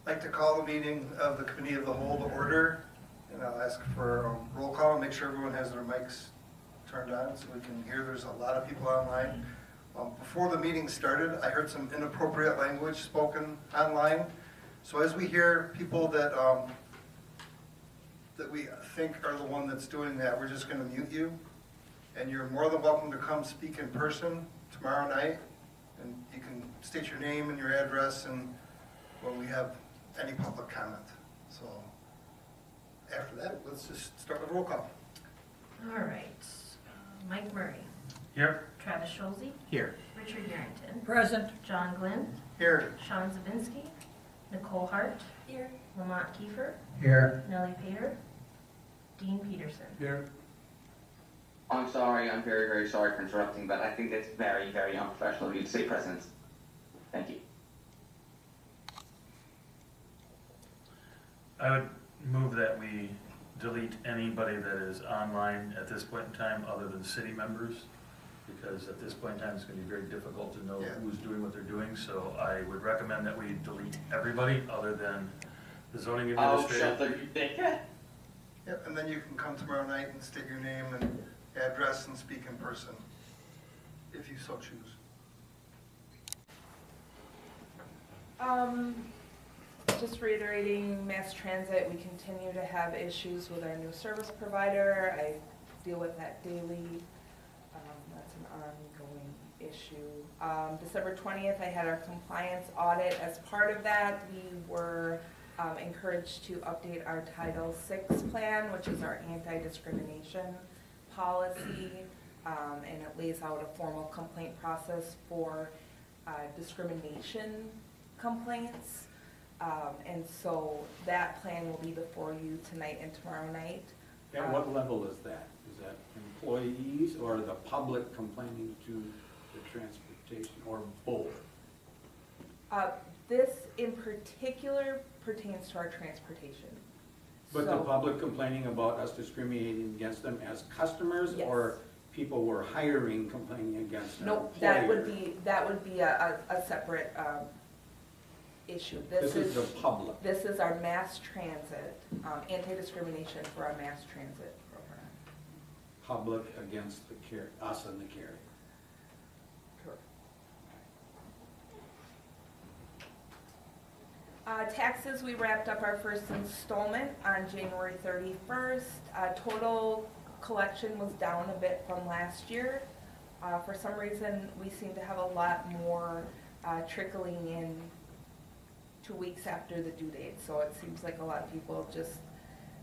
like to call the meeting of the Committee of the Whole to order, and I'll ask for a roll call and make sure everyone has their mics turned on so we can hear. There's a lot of people online. Before the meeting started, I heard some inappropriate language spoken online. So as we hear people that that we think are the one that's doing that, we're just going to mute you. And you're more than welcome to come speak in person tomorrow night. And you can state your name and your address and when we have any public comment. So after that, let's just start with roll call. All right. Mike Murray. Here. Travis Schulze. Here. Richard Yarrington. Present. John Glenn. Here. Sean Zabinski. Nicole Hart. Here. Lamont Kiefer. Here. Nellie Pater. Dean Peterson. Here. I'm sorry, I'm very, very sorry for interrupting, but I think it's very, very unprofessional of you to say present. Thank you. I would move that we delete anybody that is online at this point in time other than city members, because at this point in time it's going to be very difficult to know who's doing what they're doing. So I would recommend that we delete everybody other than the zoning administrator. Oh, shut the Yep, and then you can come tomorrow night and state your name and address and speak in person, if you so choose. Just reiterating mass transit, we continue to have issues with our new service provider. I deal with that daily. That's an ongoing issue. December 20th, I had our compliance audit. As part of that, we were encouraged to update our Title VI plan, which is our anti-discrimination policy, and it lays out a formal complaint process for discrimination complaints. And so that plan will be before you tonight and tomorrow night. At what level is that? Is that employees or the public complaining to the transportation, or both? This in particular pertains to our transportation. But So- the public complaining about us discriminating against them as customers? Yes. Or people we're hiring complaining against their Nope, employer? that would be a separate issue. This is the public. This is our mass transit, anti-discrimination for our mass transit program. Public against the us and the carrier. Correct. Taxes, we wrapped up our first installment on January 31st. Total collection was down a bit from last year. For some reason, we seem to have a lot more trickling in 2 weeks after the due date. So it seems like a lot of people just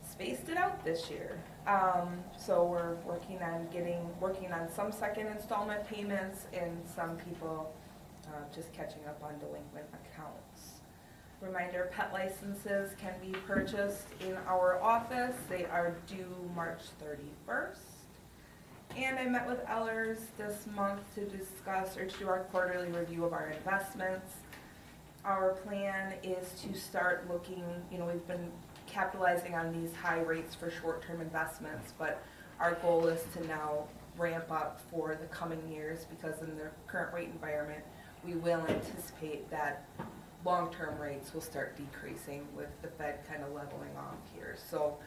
spaced it out this year. So we're working on some second installment payments and some people just catching up on delinquent accounts. Reminder, pet licenses can be purchased in our office. They are due March 31st. And I met with Ellers this month to discuss or to do our quarterly review of our investments. Our plan is to start looking, we've been capitalizing on these high rates for short-term investments, but our goal is to now ramp up for the coming years, because in the current rate environment, we will anticipate that long-term rates will start decreasing with the Fed kind of leveling off here. So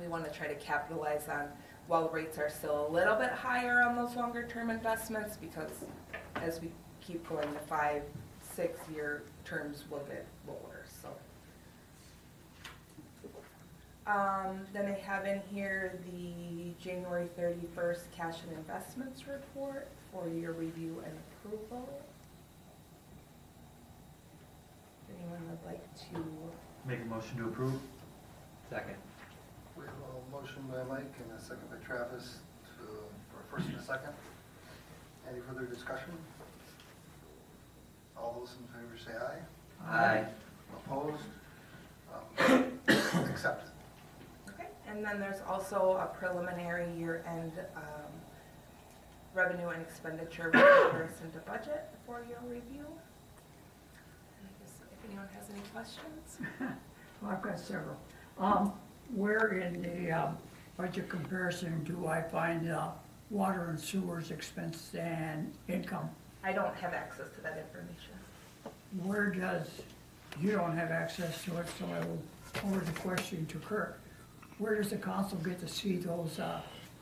we want to try to capitalize on, while rates are still a little bit higher on those longer-term investments, because as we keep going, the 5-6 year terms will get lower. So then I have in here the January 31st cash and investments report for your review and approval. If anyone would like to Make a motion to approve. Second. We have a motion by Mike and a second by Travis for a first and a second. Any further discussion? All those in favor say aye. Aye. Opposed? Accepted. Okay, and then there's also a preliminary year-end revenue and expenditure with comparison to budget for your review. And I guess if anyone has any questions. Well, I've got several. Where in the budget comparison do I find water and sewers expense and income? I don't have access to that information. Where does You don't have access to it, so I will forward the question to Kirk. Where does the council get to see those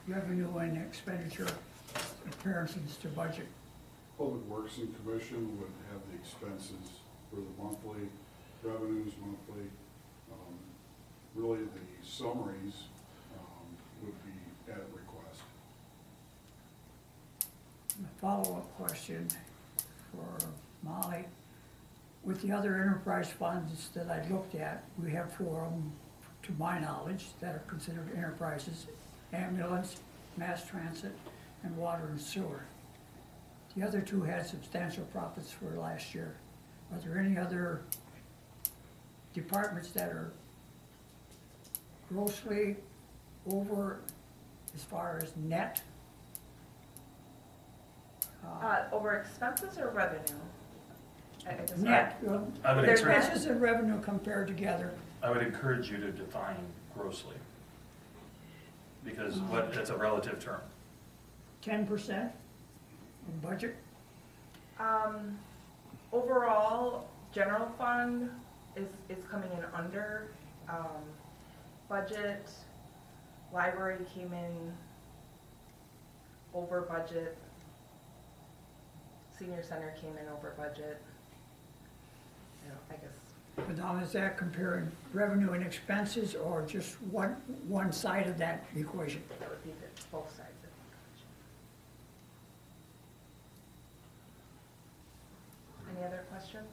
revenue and expenditure comparisons to budget? Public Works and Commission would have the expenses for the monthly, revenues monthly. Really, the summaries would be at request. A follow-up question for Molly. With the other enterprise funds that I looked at, we have 4 of them, to my knowledge, that are considered enterprises: ambulance, mass transit, and water and sewer. The other 2 had substantial profits for last year. Are there any other departments that are grossly over as far as net? Over expenses or revenue? I just- Net, I would There's encourage, expenses and revenue compared together. I would encourage you to define grossly. Because it's a relative term. 10% of budget? Overall, general fund is coming in under, budget. Library came in over budget. Senior center came in over budget. You know, I guess, But now is that comparing revenue and expenses or just one side of that equation? that would be both sides of the equation. Any other questions?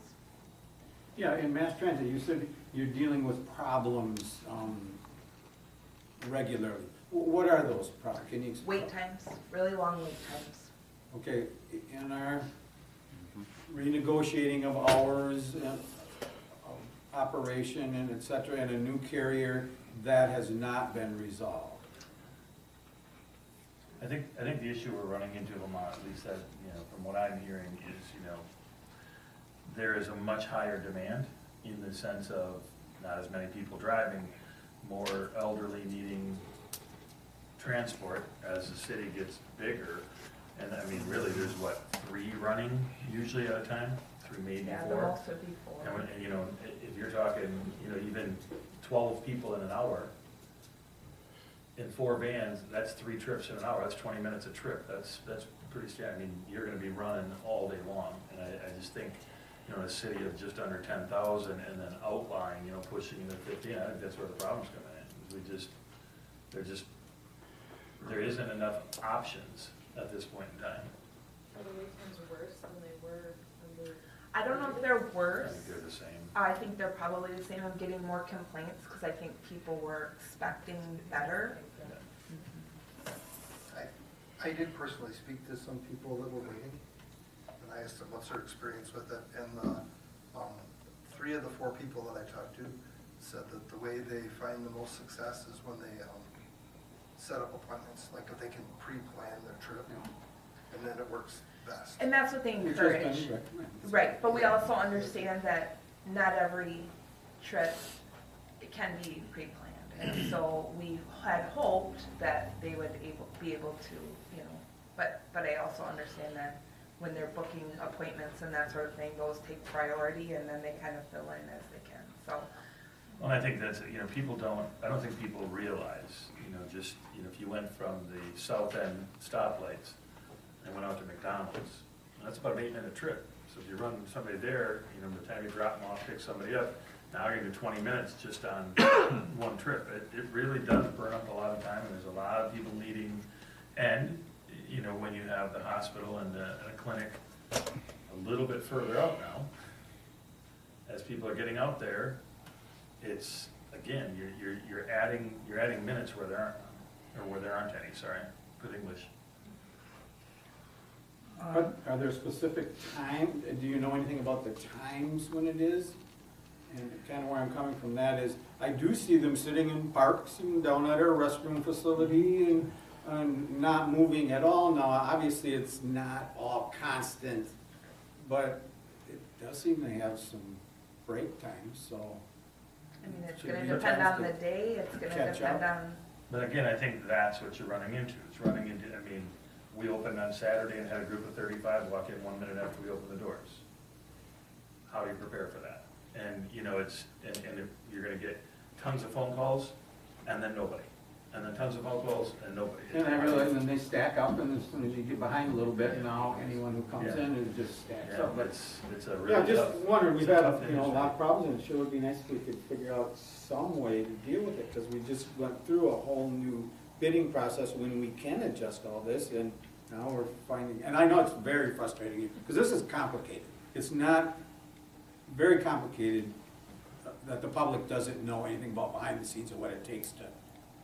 Yeah, in mass transit, you said you're dealing with problems regularly. What are those problems? Can you explain? Wait times, really long wait times. Okay, in our renegotiating of hours, of operation and et cetera, and a new carrier, that has not been resolved. I think the issue we're running into, Lamont, at least that, from what I'm hearing is, there is a much higher demand in the sense of not as many people driving, more elderly needing transport as the city gets bigger. And I mean, really, there's 3 running usually at a time, 3, maybe 4. Yeah, the most would be 4. And if you're talking, even 12 people in an hour, in 4 vans, that's 3 trips in an hour, that's 20 minutes a trip, that's pretty scary. I mean, you're gonna be running all day long, and I just think, a city of just under 10,000 and then outlying, pushing into 15, I think that's where the problem's coming in. There isn't enough options at this point in time. Are the wait times worse than they were under? I don't know if they're I worse. think they're the same. I think they're probably the same. I'm getting more complaints because I think people were expecting better. I did personally speak to some people that were waiting, and I asked them what's their experience with it, and 3 of the 4 people that I talked to said that the way they find the most success is when they set up appointments, like if they can pre-plan their trip, and then it works best. And that's what they Which has encourage. been recommended. Right, but we also understand that not every trip can be pre-planned. And so we had hoped that they would be able to, but I also understand that when they're booking appointments and that sort of thing, those take priority and then they kind of fill in as they can, so. Well, I think that's, I don't think people realize, if you went from the south end stoplights and went out to McDonald's, that's about an 8-minute trip. So if you run somebody there, by the time you drop them off, pick somebody up, now you're gonna do 20 minutes just on one trip. It really does burn up a lot of time, and there's a lot of people needing, and, when you have the hospital and a clinic a little bit further out now, as people are getting out there, it's, again, you're adding minutes where there aren't any, sorry, good English. Are there specific times, do you know anything about the times when it is? And kind of where I'm coming from that is, I do see them sitting in parks and down at our restroom facility and not moving at all. Now, obviously, it's not all constant, but it does seem to have some break times, so. I mean, it's Should gonna be depend times on the to day, it's gonna catch depend up. on, But again, I think that's what you're running into. It's running into, we opened on Saturday and had a group of 35 walk in 1 minute after we opened the doors. How do you prepare for that? And, you know, and you're gonna get tons of phone calls, and then nobody. And then tons of phone calls, and nobody. And I realize then they stack up, and as soon as you get behind a little bit, now anyone who comes Yeah. in, it just stacks Yeah, up. But it's a yeah, really just tough. wondering, we've it's a had, tough you know, a industry. lot of problems, and it sure would be nice if we could figure out some way to deal with it, because we just went through a whole new bidding process when we can adjust all this, and now we're finding, and I know it's very frustrating, because this is complicated. It's not very complicated that the public doesn't know anything about behind the scenes of what it takes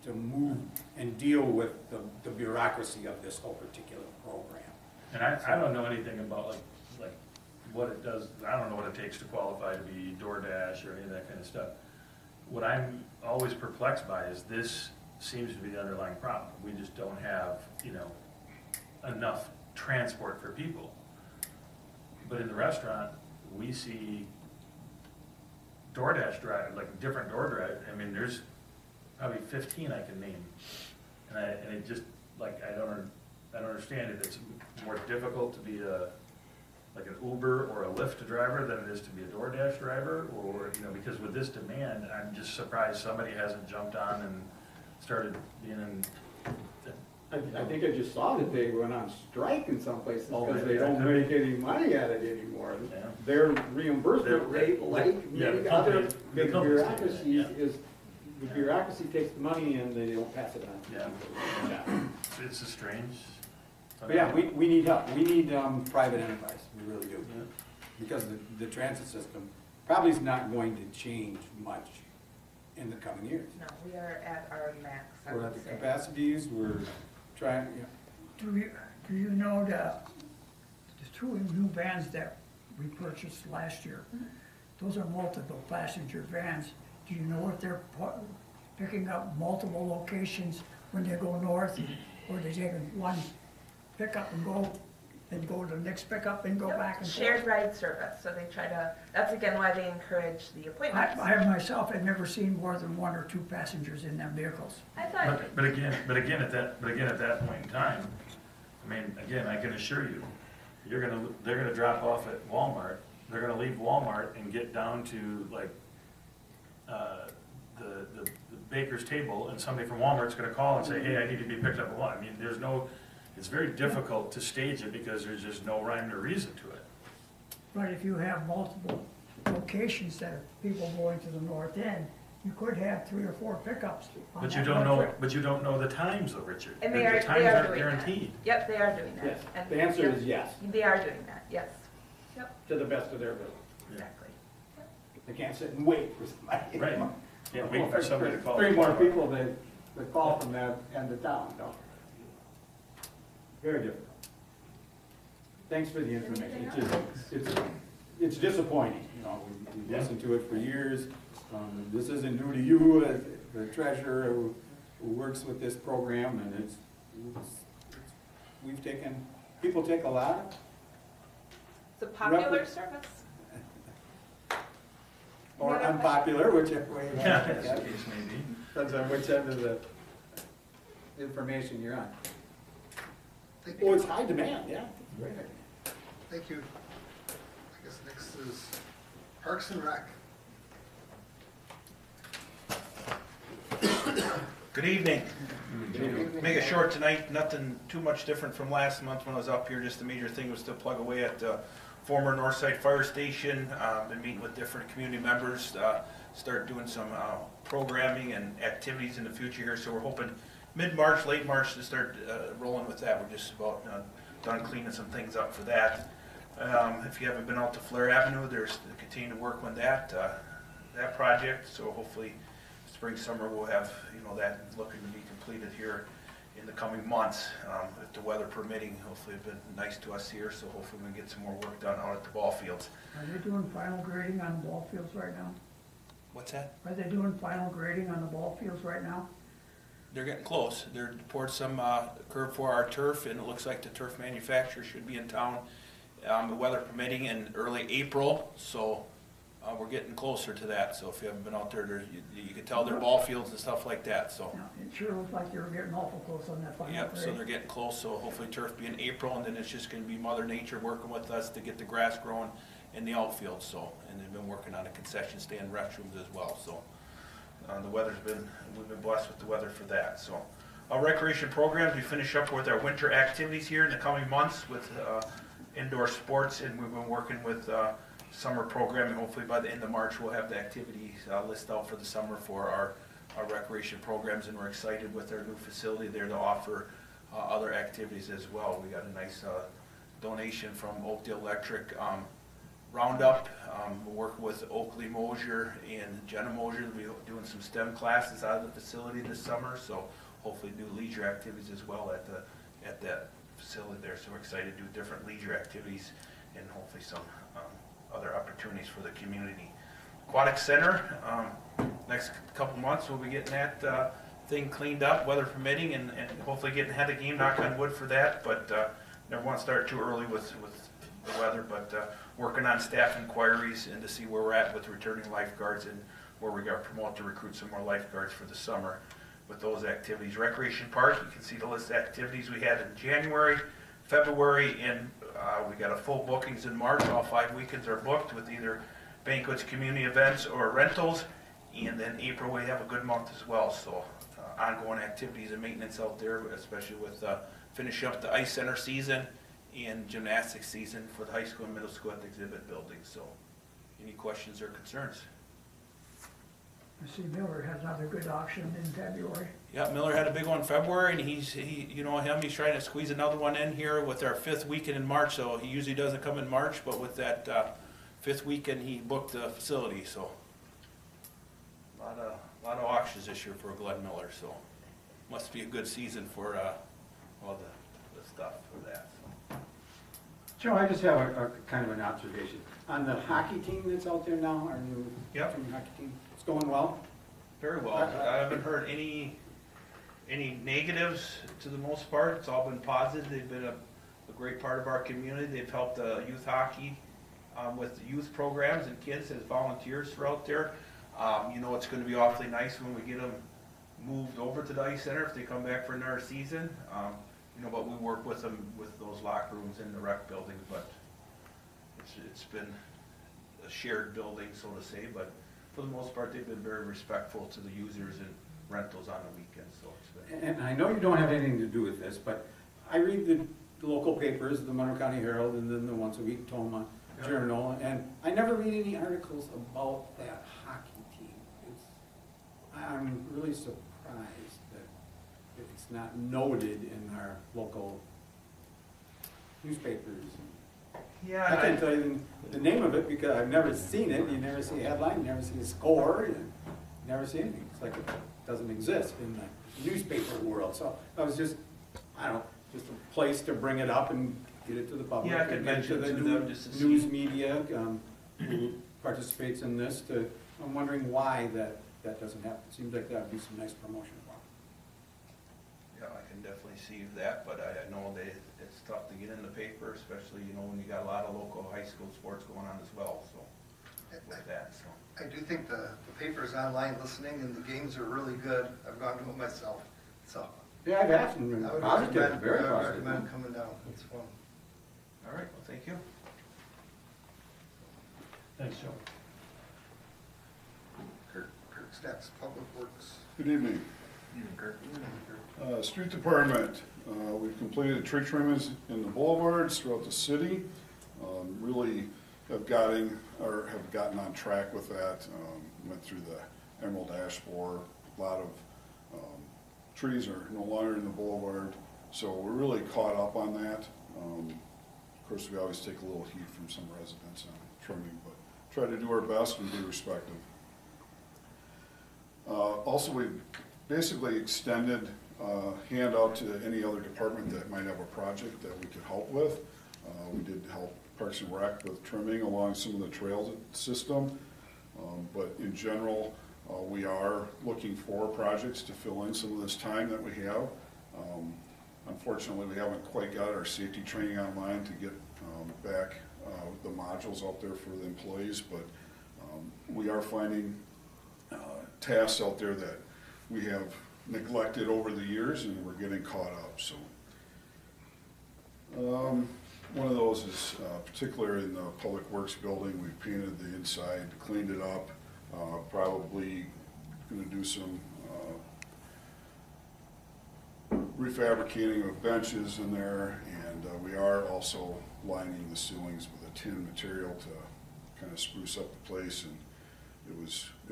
to move and deal with the bureaucracy of this whole particular program. And I don't know anything about like what it does, I don't know what it takes to qualify to be DoorDash or any of that kind of stuff. What I'm always perplexed by is this seems to be the underlying problem. We just don't have, you know, enough transport for people. But in the restaurant, we see DoorDash drive, like different I mean, there's probably 15 I can name. And it just, like, I don't understand if it's more difficult to be like an Uber or a Lyft driver than it is to be a DoorDash driver, or, you know, because with this demand, I'm just surprised somebody hasn't jumped on and started being in. I think I just saw that they went on strike in some places Oh, because maybe they don't that could make any money at it anymore. Yeah. Their reimbursement rate, like yeah, many the other company- the big company's taking it, bureaucracies, yeah. is, the bureaucracy takes the money and they don't pass it on. Yeah. It's a strange. But yeah, we need help. We need private enterprise, we really do. Yeah. Because the transit system probably is not going to change much in the coming years. No, we are at our max, I We're at would the say. capacities, we're trying, you know, Do you know the two new vans that we purchased last year? Those are multiple passenger vans. Do you know if they're picking up multiple locations when they go north? Or they take one pickup and go to the next pickup and go Yep, back and forth? shared ride service, so they try to, that's again why they encourage the appointments. I myself have never seen more than one or two passengers in them vehicles. I thought, But again, at that point in time, I mean, again, I can assure you, they're gonna drop off at Walmart, they're gonna leave Walmart and get down to like, the baker's table, and somebody from Walmart's gonna call and say, hey, I need to be picked up at Walmart. I mean, it's very difficult to stage it because there's just no rhyme or reason to it. But if you have multiple locations that are people going to the north end, you could have 3 or 4 pickups on But that you don't one know, trip. but you don't know the times though, Richard. and The they are times aren't doing that. guaranteed. Yep, they are doing that. yes. And- The answer yep, is yes, They are doing that, yes. Yep, to the best of their ability. exactly. They can't sit and wait for somebody. Right. Can't wait for somebody to call. Three more people that call from that end of town, no. Very difficult. Thanks for the information. It's disappointing, you know, we've listened to it for years. This isn't new to you as the treasurer who works with this program, and people take a lot, It's a popular service. or unpopular, whichever way you want Yeah, to look as at the it. case may be. Depends on which end of the information you're on. Thank Oh, you. it's high demand, yeah. Thank you. I guess next is Parks and Rec. Good evening. Make it short tonight, nothing too much different from last month when I was up here. Just the major thing was to plug away at the former Northside Fire Station. Been meeting with different community members, start doing some programming and activities in the future here. So we're hoping mid-March, late March to start rolling with that. We're just about done cleaning some things up for that. If you haven't been out to Flair Avenue, there's continue to work on that project. So hopefully spring, summer, we'll have, that looking to be completed here in the coming months, if the weather permitting. Hopefully it's been nice to us here, so hopefully we can get some more work done out at the ball fields. Are they doing final grading on the ball fields right now? What's that? Are they doing final grading on the ball fields right now? They're getting close. They're poured some curb for our turf, and it looks like the turf manufacturer should be in town, the weather permitting, in early April, so we're getting closer to that. So if you haven't been out there, you can tell they're ball fields and stuff like that, so. Yeah, it sure looks like you're getting awful close on that final Yep, so grade. they're getting close, so hopefully turf be in April, and then it's just gonna be Mother Nature working with us to get the grass growing in the outfield, so, and they've been working on a concession stand restrooms as well, so. The weather's been, we've been blessed with the weather for that, so. Our recreation programs, we finish up with our winter activities here in the coming months with indoor sports, and we've been working with summer programming. Hopefully by the end of March, we'll have the activities list out for the summer for our recreation programs, and we're excited with our new facility there to offer other activities as well. We got a nice donation from Oakdale Electric Roundup. We're working with Oakley Mosier and Jenna Mosier. We'll be doing some STEM classes out of the facility this summer, so hopefully do leisure activities as well at that facility there. So we're excited to do different leisure activities and hopefully some other opportunities for the community. Aquatic Center, next couple months we'll be getting that thing cleaned up, weather permitting, and hopefully getting ahead of the game, knock on wood for that, but never want to start too early with the weather, but working on staff inquiries and to see where we're at with returning lifeguards and where we got to promote to recruit some more lifeguards for the summer with those activities. Recreation Park, you can see the list of activities we had in January, February, and we got a full bookings in March. All 5 weekends are booked with either banquets, community events, or rentals. And then April we have a good month as well. So ongoing activities and maintenance out there, especially with finishing up the ice center season and gymnastics season for the high school and middle school at the exhibit building. So any questions or concerns? I see Miller has another good auction in February. Yeah, Miller had a big one in February, and he's trying to squeeze another one in here with our 5th weekend in March. So he usually doesn't come in March, but with that 5th weekend, he booked the facility. So a lot of auctions this year for Glenn Miller. So must be a good season for all the stuff for that. So. Joe, I just have a kind of an observation. On the hockey team that's out there now, our new Yep. junior hockey team, it's going well? Very well. I haven't heard any negatives to the most part. It's all been positive. They've been a great part of our community. They've helped youth hockey with youth programs and kids as volunteers throughout there. It's going to be awfully nice when we get them moved over to the ice center if they come back for another season. But we work with them with those locker rooms in the rec building, but it's been a shared building, so to say, but for the most part, they've been very respectful to the users and rentals on the weekends, so it's been. And I know you don't have anything to do with this, but I read the local papers, the Monroe County Herald, and then the once a week Tomah Journal, and I never read any articles about that hockey team. I'm really surprised that it's not noted in our local newspapers. Yeah, I can't tell you the name of it because I've never seen it. You never see a headline, you never see a score, you never see anything. It's like it doesn't exist in the newspaper world. So I was just a place to bring it up and get it to the public. Yeah, I could mention to to the them just to see. news media who participates in this. I'm wondering why that doesn't happen. It seems like that would be some nice promotion. Yeah, I can definitely see that, but I know it's tough to get in the paper, especially, when you got a lot of local high school sports going on as well, so, with that, so. I do think the paper's online listening and the games are really good. I've gone to them myself, so. Yeah, I've asked them. I would Positive, recommend, very I would positive. recommend coming down. It's fun. All right, well, thank you. Thanks, Joe. Kirk's next, Public Works. Good evening. Kurt. Street Department, we've completed tree trimmings in the boulevards throughout the city. Really have gotten on track with that. Went through the Emerald Ash Borer. A lot of trees are no longer in the boulevard, so we're really caught up on that. Of course, we always take a little heat from some residents on trimming, but try to do our best and be respectful. Also, we've basically extended handout to any other department that might have a project that we could help with. We did help Parks and Rec with trimming along some of the trails system, but in general, we are looking for projects to fill in some of this time that we have. Unfortunately, we haven't quite got our safety training online to get back the modules out there for the employees, but we are finding tasks out there that we have neglected over the years, and we're getting caught up. So One of those is particularly in the Public Works building. We painted the inside, cleaned it up, probably going to do some refabricating of benches in there, and we are also lining the ceilings with a tin material to kind of spruce up the place, and it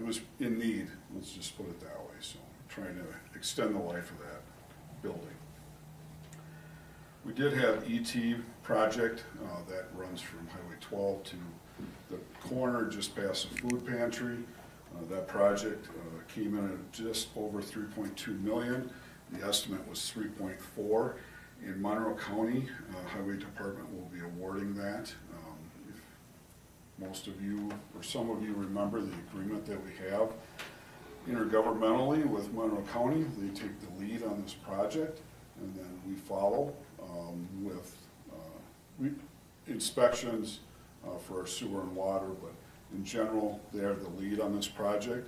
was in need, let's just put it that way. So trying to extend the life of that building. We did have ET project that runs from Highway 12 to the corner just past the food pantry. That project came in at just over 3.2 million. The estimate was 3.4. In Monroe County, Highway Department will be awarding that. If most of you, or some of you, remember the agreement that we have intergovernmentally with Monroe County. They take the lead on this project, and then we follow with inspections for our sewer and water, but in general, they are the lead on this project.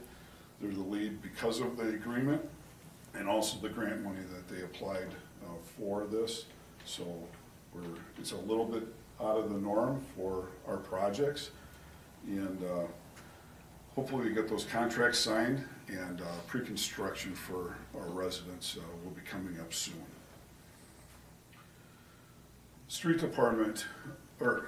They're the lead because of the agreement and also the grant money that they applied for this. So it's a little bit out of the norm for our projects, and hopefully we get those contracts signed, and pre-construction for our residents will be coming up soon. Street department, or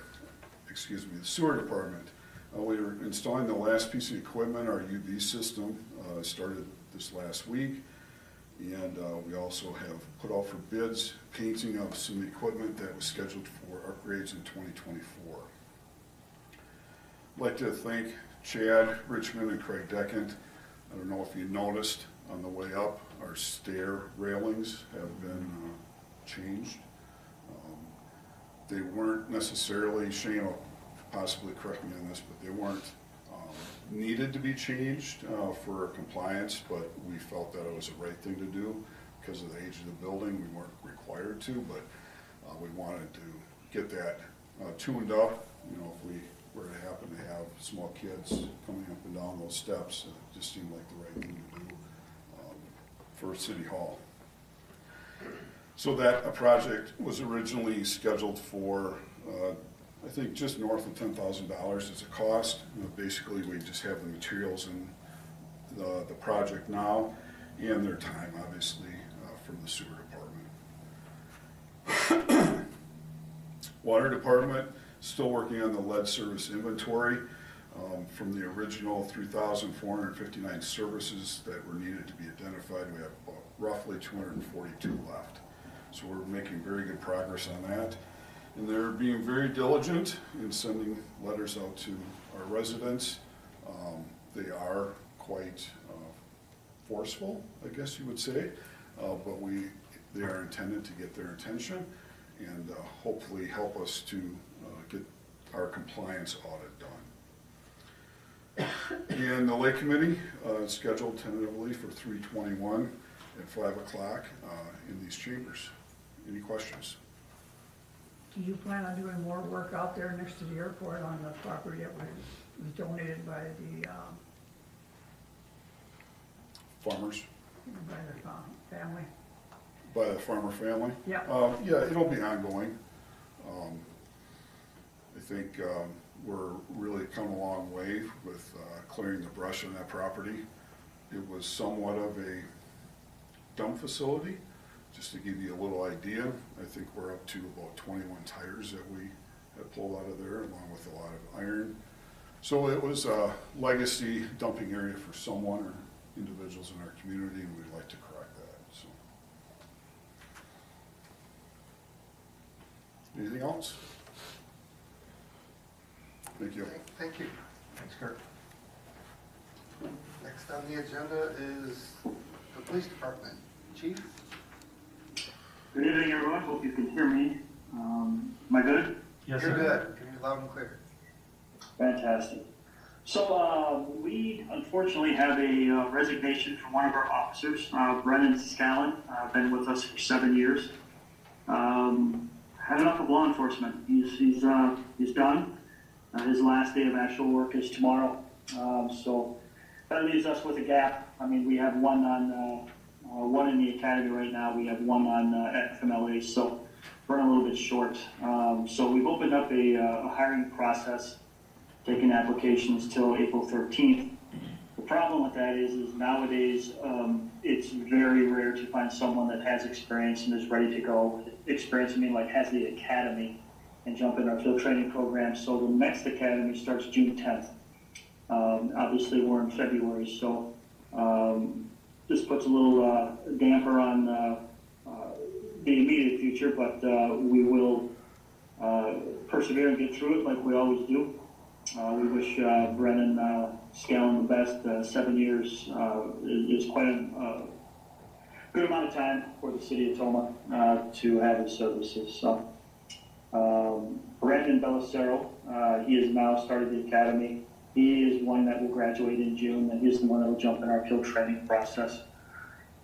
excuse me, the sewer department. We are installing the last piece of equipment. Our UV system started this last week, and we also have put out for bids painting of some equipment that was scheduled for upgrades in 2024. I'd like to thank Chad Richmond and Craig Deckent. I don't know if you noticed on the way up, our stair railings have been changed. They weren't necessarily, Shane will possibly correct me on this, but they weren't needed to be changed for compliance, but we felt that it was the right thing to do because of the age of the building. We weren't required to, but we wanted to get that tuned up. You know, if we were to happen to have small kids coming up and down those steps, it just seemed like the right thing to do for City Hall. So that a project was originally scheduled for, I think, just north of $10,000 as a cost. Basically, we just have the materials in the project now, and their time, obviously, from the sewer department. Water department, still working on the lead service inventory. From the original 3,459 services that were needed to be identified, we have roughly 242 left. So we're making very good progress on that. And they're being very diligent in sending letters out to our residents. They are quite forceful, I guess you would say, but they are intended to get their attention and hopefully help us to get our compliance audit done. And the Lake Committee is scheduled tentatively for 3/21 at 5 o'clock in these chambers. Any questions? Do you plan on doing more work out there next to the airport on the property that was donated by the Farmers? by the family? By the farmer family? Yeah. Yeah, it'll be ongoing. I think we're really come a long way with clearing the brush on that property. It was somewhat of a dump facility. Just to give you a little idea, I think we're up to about 21 tires that we had pulled out of there, along with a lot of iron. So it was a legacy dumping area for someone or individuals in our community, and we'd like to correct that. So, anything else? Thank you. Thank you. Thanks, Kurt. Next on the agenda is the police department. Chief? Good evening, everyone. Hope you can hear me. Am I good? Yes, You're sir. good. Can you loud and clear? Fantastic. So we unfortunately have a resignation from one of our officers, Brennan Scallon. Been with us for 7 years. Had enough of law enforcement. He's done. His last day of actual work is tomorrow. So that leaves us with a gap. I mean, we have one in the academy right now. We have one on FMLA. So running a little bit short. So we've opened up a hiring process, taking applications till April 13th. The problem with that is nowadays it's very rare to find someone that has experience and is ready to go. Experience, I mean, like has the academy and jump in our field training program. So the next academy starts June 10th. Obviously, we're in February, so this puts a little damper on the immediate future, but we will persevere and get through it like we always do. We wish Brennan Scallon the best. 7 years is quite a good amount of time for the city of Tomah to have his services. So, Brandon Bellicero, he has now started the academy. He is one that will graduate in June, and he's the one that will jump in our field training process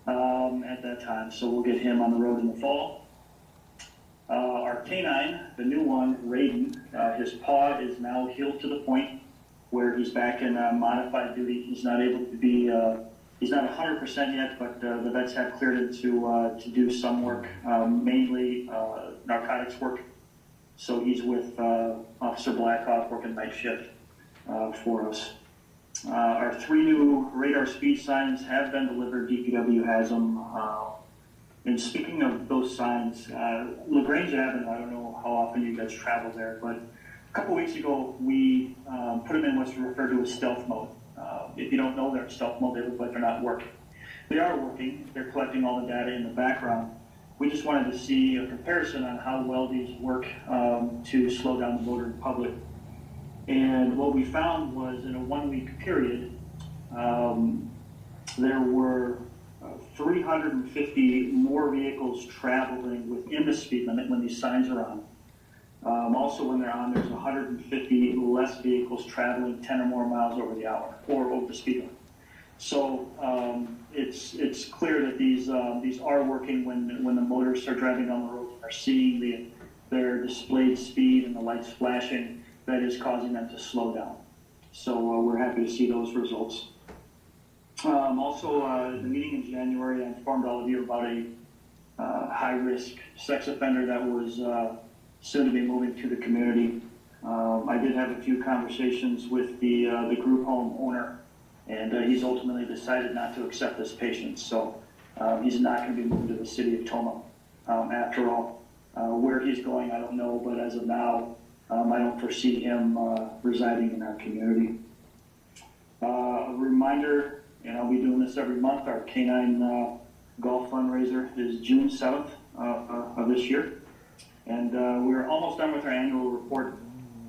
at that time. So we'll get him on the road in the fall. Our canine, the new one, Raiden, his paw is now healed to the point where he's back in modified duty. He's not able to be, he's not 100% yet, but the vets have cleared him to do some work, mainly narcotics work. So he's with Officer Blackhawk working night shift for us. Our 3 new radar speed signs have been delivered. DPW has them. And speaking of those signs, LaGrange Avenue, I don't know how often you guys travel there, but a couple weeks ago we put them in what's referred to as stealth mode. If you don't know they're in stealth mode, they look like they're not working. They are working. They're collecting all the data in the background. We just wanted to see a comparison on how well these work to slow down the motor in public. And what we found was in a 1-week period, there were 350 more vehicles traveling within the speed limit when these signs are on. Also, when they're on, there's 150 less vehicles traveling 10 or more miles over the hour or over the speed limit. So it's clear that these are working when the motors are driving down the road and are seeing their displayed speed and the lights flashing. That is causing them to slow down. So we're happy to see those results. Also, the meeting in January, I informed all of you about a high-risk sex offender that was soon to be moving to the community. I did have a few conversations with the group home owner, and he's ultimately decided not to accept this patient. So he's not going to be moved to the city of Tomah after all. Where he's going, I don't know, but as of now, I don't foresee him residing in our community. A reminder, and I'll be doing this every month, our canine golf fundraiser is June 7th of this year. And we're almost done with our annual report.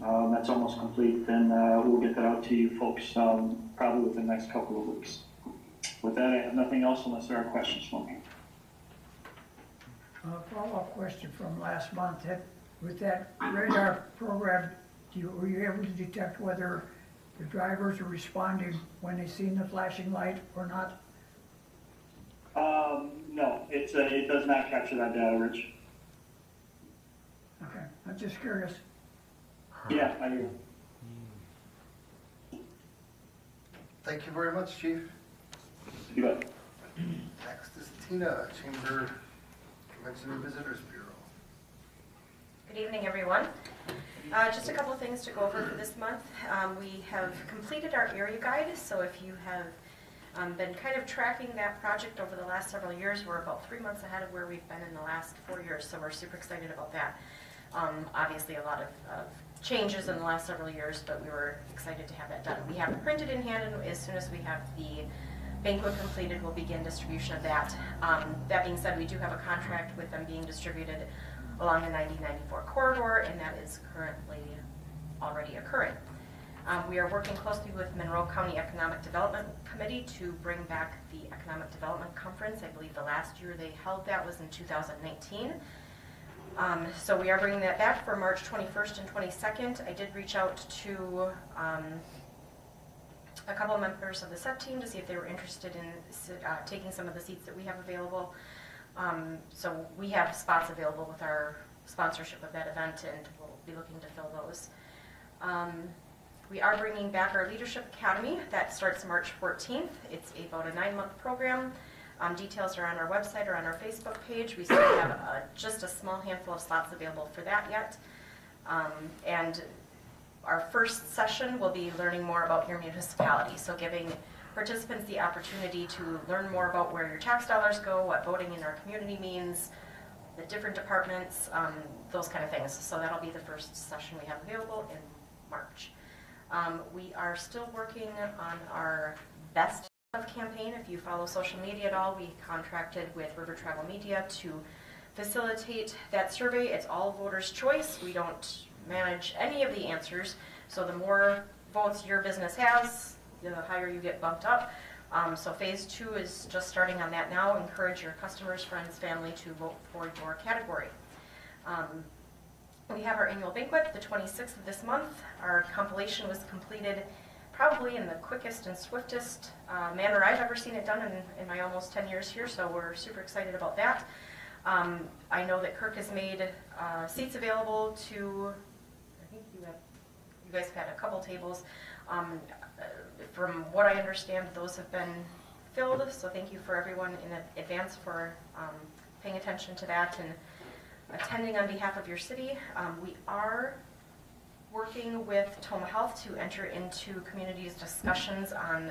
That's almost complete, and we'll get that out to you folks probably within the next couple of weeks. With that, I have nothing else unless there are questions for me. Follow-up question from last month. With that radar program, were you able to detect whether the drivers are responding when they seen the flashing light or not? No, it does not capture that data, Rich. Okay, I'm just curious. Yeah, I hear. Thank you very much, Chief. You bet. Next is Tina, Chamber Convention and Visitors Bureau. Good evening, everyone. Just a couple of things to go over for this month. We have completed our area guide, so if you have been kind of tracking that project over the last several years, we're about 3 months ahead of where we've been in the last 4 years, so we're super excited about that. Obviously a lot of changes in the last several years, but we were excited to have that done. We have it printed in hand, and as soon as we have the banquet completed, we'll begin distribution of that. That being said, we do have a contract with them being distributed along the 9094 corridor, and that is currently already occurring. We are working closely with Monroe County Economic Development Committee to bring back the Economic Development Conference. I believe the last year they held that was in 2019. So we are bringing that back for March 21st and 22nd. I did reach out to a couple of members of the SET team to see if they were interested in taking some of the seats that we have available. So we have spots available with our sponsorship of that event, and we'll be looking to fill those. We are bringing back our Leadership Academy. That starts March 14th. It's about a 9-month program. Details are on our website or on our Facebook page. We still have just a small handful of slots available for that yet. And our first session will be learning more about your municipality, so giving participants the opportunity to learn more about where your tax dollars go, what voting in our community means, the different departments, those kind of things. So that'll be the first session we have available in March. We are still working on our Best of campaign. If you follow social media at all, we contracted with River Travel Media to facilitate that survey. It's all voters' choice. We don't manage any of the answers. So the more votes your business has, the higher you get bumped up. So phase 2 is just starting on that now. Encourage your customers, friends, family to vote for your category. We have our annual banquet, the 26th of this month. Our compilation was completed probably in the quickest and swiftest manner I've ever seen it done in my almost 10 years here, so we're super excited about that. I know that Kirk has made seats available to, I think you guys have had a couple tables. From what I understand, those have been filled, so thank you for everyone in advance for paying attention to that and attending on behalf of your city. We are working with Tomah Health to enter into community's discussions on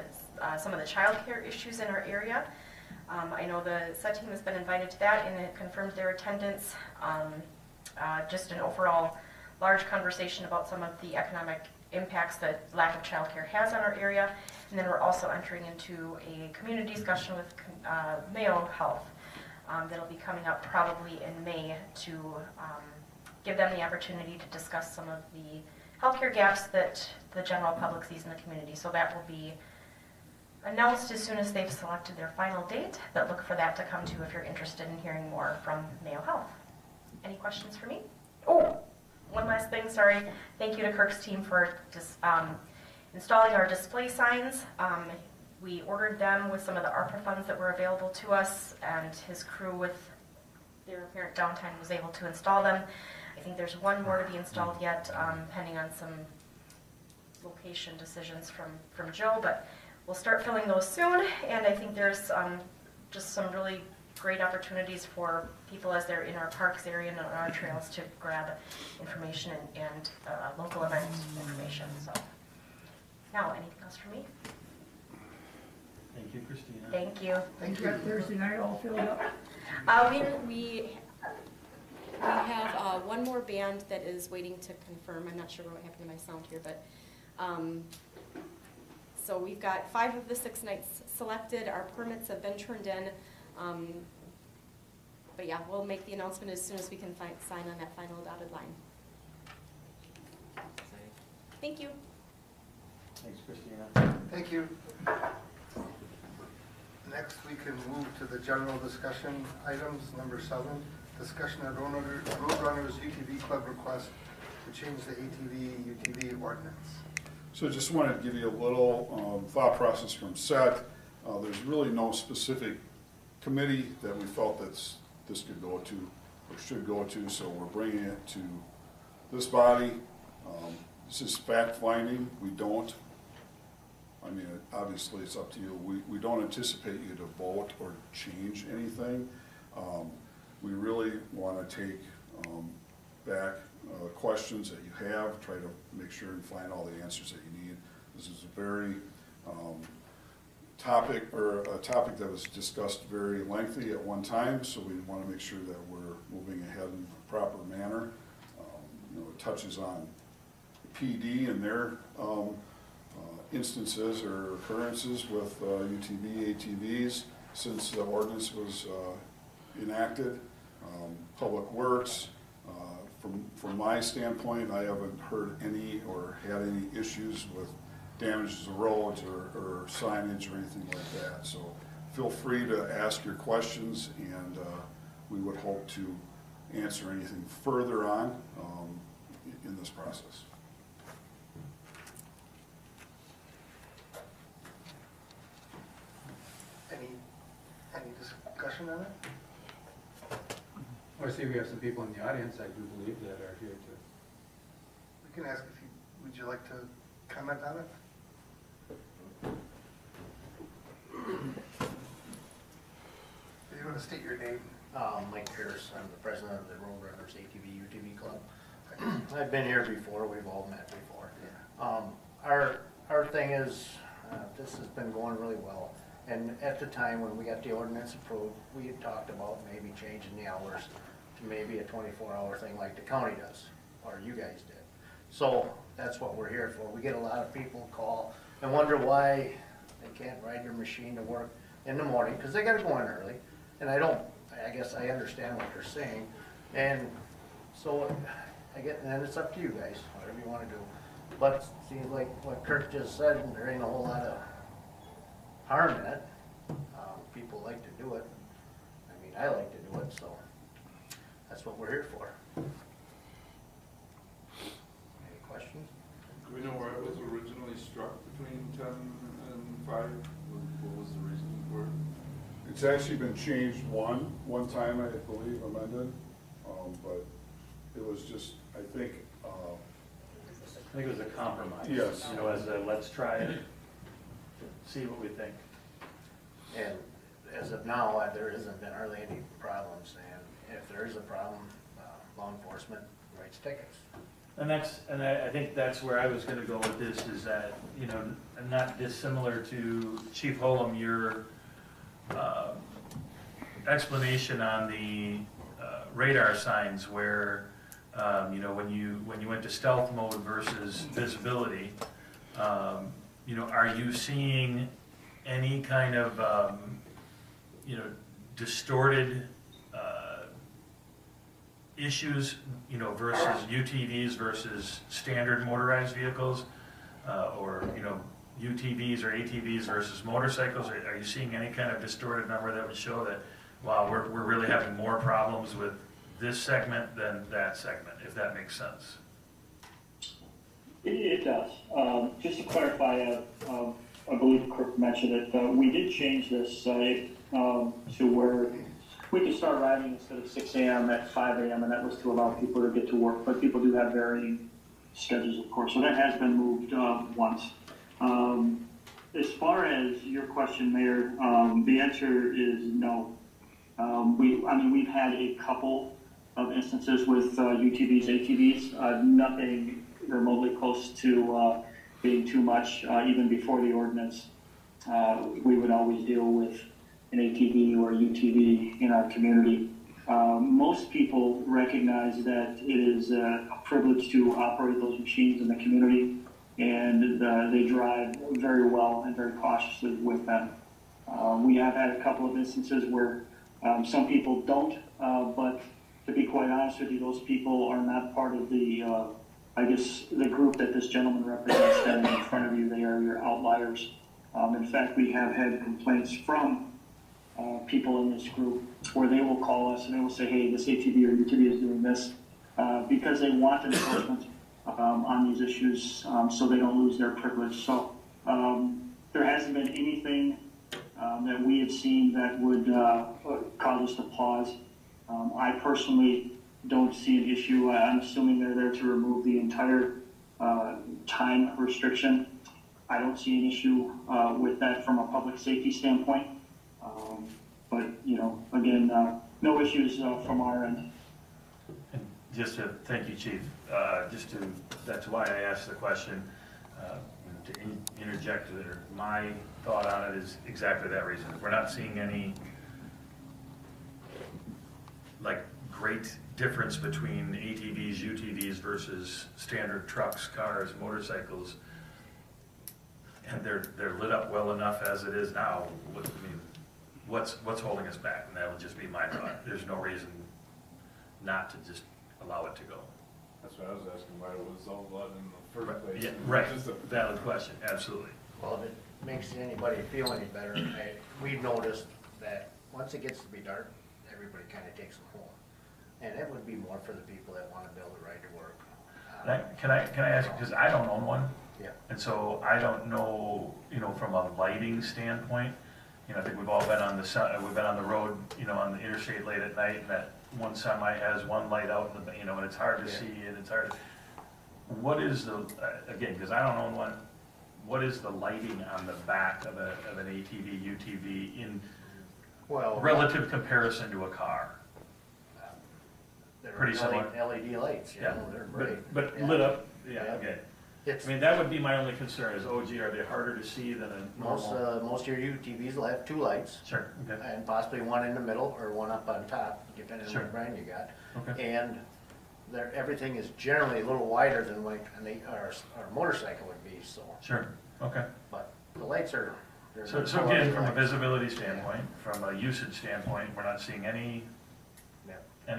some of the child care issues in our area. I know the SET team has been invited to that and it confirmed their attendance. Just an overall large conversation about some of the economic impacts that lack of child care has on our area. And then we're also entering into a community discussion with Mayo Health that'll be coming up probably in May to give them the opportunity to discuss some of the healthcare gaps that the general public sees in the community. So that will be announced as soon as they've selected their final date, but look for that to come to if you're interested in hearing more from Mayo Health. Any questions for me? Oh, one last thing, sorry. Thank you to Kirk's team for just installing our display signs. We ordered them with some of the ARPA funds that were available to us, and his crew with their apparent downtime was able to install them. I think there's one more to be installed yet, pending on some location decisions from Joe, but we'll start filling those soon, and I think there's just some really great opportunities for people as they're in our parks area and on our trails to grab information and local event information. So now, anything else for me? Thank you, Christina. Thank you. Thank You you. got Thursday night all filled up? We have one more band that is waiting to confirm. I'm not sure what happened to my sound here, but so we've got 5 of the 6 nights selected. Our permits have been turned in. But yeah, we'll make the announcement as soon as we can sign on that final dotted line. Thank you. Thanks, Christina. Thank you. Next, we can move to the general discussion items, number 7. Discussion of Roadrunners UTV Club request to change the ATV/UTV ordinance. So just wanted to give you a little thought process from SET. There's really no specific committee that we felt that this could go to or should go to, so we're bringing it to this body. This is fact finding. We don't, I mean, obviously it's up to you. We don't anticipate you to vote or change anything. We really want to take back questions that you have, try to make sure and find all the answers that you need. This is a very a topic that was discussed very lengthy at one time, so we want to make sure that we're moving ahead in a proper manner. It touches on PD and their instances or occurrences with UTV, ATVs since the ordinance was enacted. Public Works, from my standpoint, I haven't heard any or had any issues with damages to roads or signage or anything like that. So feel free to ask your questions, and we would hope to answer anything further on in this process. Any discussion on it? I see we have some people in the audience, I do believe, that are here to. We can ask if would you like to comment on it? and state your name. Mike Pierce, I'm the president of the Road Runners ATV UTV Club. I've been here before, we've all met before. Our thing is, this has been going really well. And at the time when we got the ordinance approved, we had talked about maybe changing the hours to maybe a 24-hour thing like the county does, or you guys did. So that's what we're here for. We get a lot of people call and wonder why they can't ride their machine to work in the morning, because they gotta go in early. And I guess I understand what they're saying. And so and then it's up to you guys, whatever you wanna do. But it seems like what Kirk just said, there ain't a whole lot of harm in it. People like to do it. I mean, I like to do it, so that's what we're here for. Any questions? Do we know why it was originally struck between 10 and 5? What was the reason for it? It's actually been changed one time, I believe, amended, but it was just, I think it was a compromise. Yes. You know, as a, let's try it, see what we think. And as of now, there hasn't been hardly any problems, and if there is a problem, law enforcement writes tickets. And I think that's where I was gonna go with this, is that, you know, not dissimilar to Chief Holm, your explanation on the radar signs where, you know, when you went to stealth mode versus visibility, you know, are you seeing any kind of, you know, distorted issues, you know, versus UTVs versus standard motorized vehicles, or, you know, UTVs or ATVs versus motorcycles? Are you seeing any kind of distorted number that would show that, wow, we're really having more problems with this segment than that segment, if that makes sense? It does. Just to clarify, I believe Kirk mentioned it, we did change this to where we could start riding instead of 6 a.m. at 5 a.m., and that was to allow people to get to work, but people do have varying schedules, of course, so that has been moved once. As far as your question, Mayor, the answer is no. We've had a couple of instances with UTVs, ATVs, nothing remotely close to being too much. Even before the ordinance, we would always deal with an ATV or UTV in our community. Most people recognize that it is a privilege to operate those machines in the community, and they drive very well and very cautiously with them. We have had a couple of instances where some people don't, but to be quite honest with you, those people are not part of the, I guess, the group that this gentleman represents standing in front of you. They are your outliers. In fact, we have had complaints from people in this group where they will call us and they will say, hey, this ATV or UTV is doing this, because they want enforcement on these issues, so they don't lose their privilege. So there hasn't been anything that we have seen that would cause us to pause. I personally don't see an issue. I'm assuming they're there to remove the entire time restriction. I don't see an issue with that from a public safety standpoint. But, you know, again, no issues from our end. And just to, thank you, Chief. That's why I asked the question, to interject there. My thought on it is exactly that reason. We're not seeing any, like, great difference between ATVs, UTVs versus standard trucks, cars, motorcycles. And they're lit up well enough as it is now. What's holding us back? And that would just be my thought. There's no reason not to just allow it to go. That's what I was asking, why it was all allowed in the first place. Yeah, right. Valid question. Absolutely. Well, if it makes anybody feel any better, we've noticed that once it gets to be dark, everybody kind of takes them home. And it would be more for the people that want to be able to ride to work. Can I ask, because I don't own one. Yeah. And so I don't know, you know, from a lighting standpoint, you know, I think we've all been on the road, you know, on the interstate late at night, and that one semi has one light out, in the, you know, and it's hard to see, and it's hard. What is the, again, because I don't own one, what is the lighting on the back of an ATV, UTV Well, relative comparison to a car. they're Pretty similar. LED lights, you Yeah, know, they're great. but Yeah. lit up, yeah, Yeah. okay. It's, I mean, that would be my only concern is, oh gee, are they harder to see than a normal? most of your UTVs will have 2 lights. Sure, okay, And possibly one in the middle or one up on top, depending on Sure. what brand you got. okay. And everything is generally a little wider than like our motorcycle would be, so. Sure, okay. But the lights are. they're So good again, from a lights. visibility standpoint, from a usage standpoint, we're not seeing any Yeah.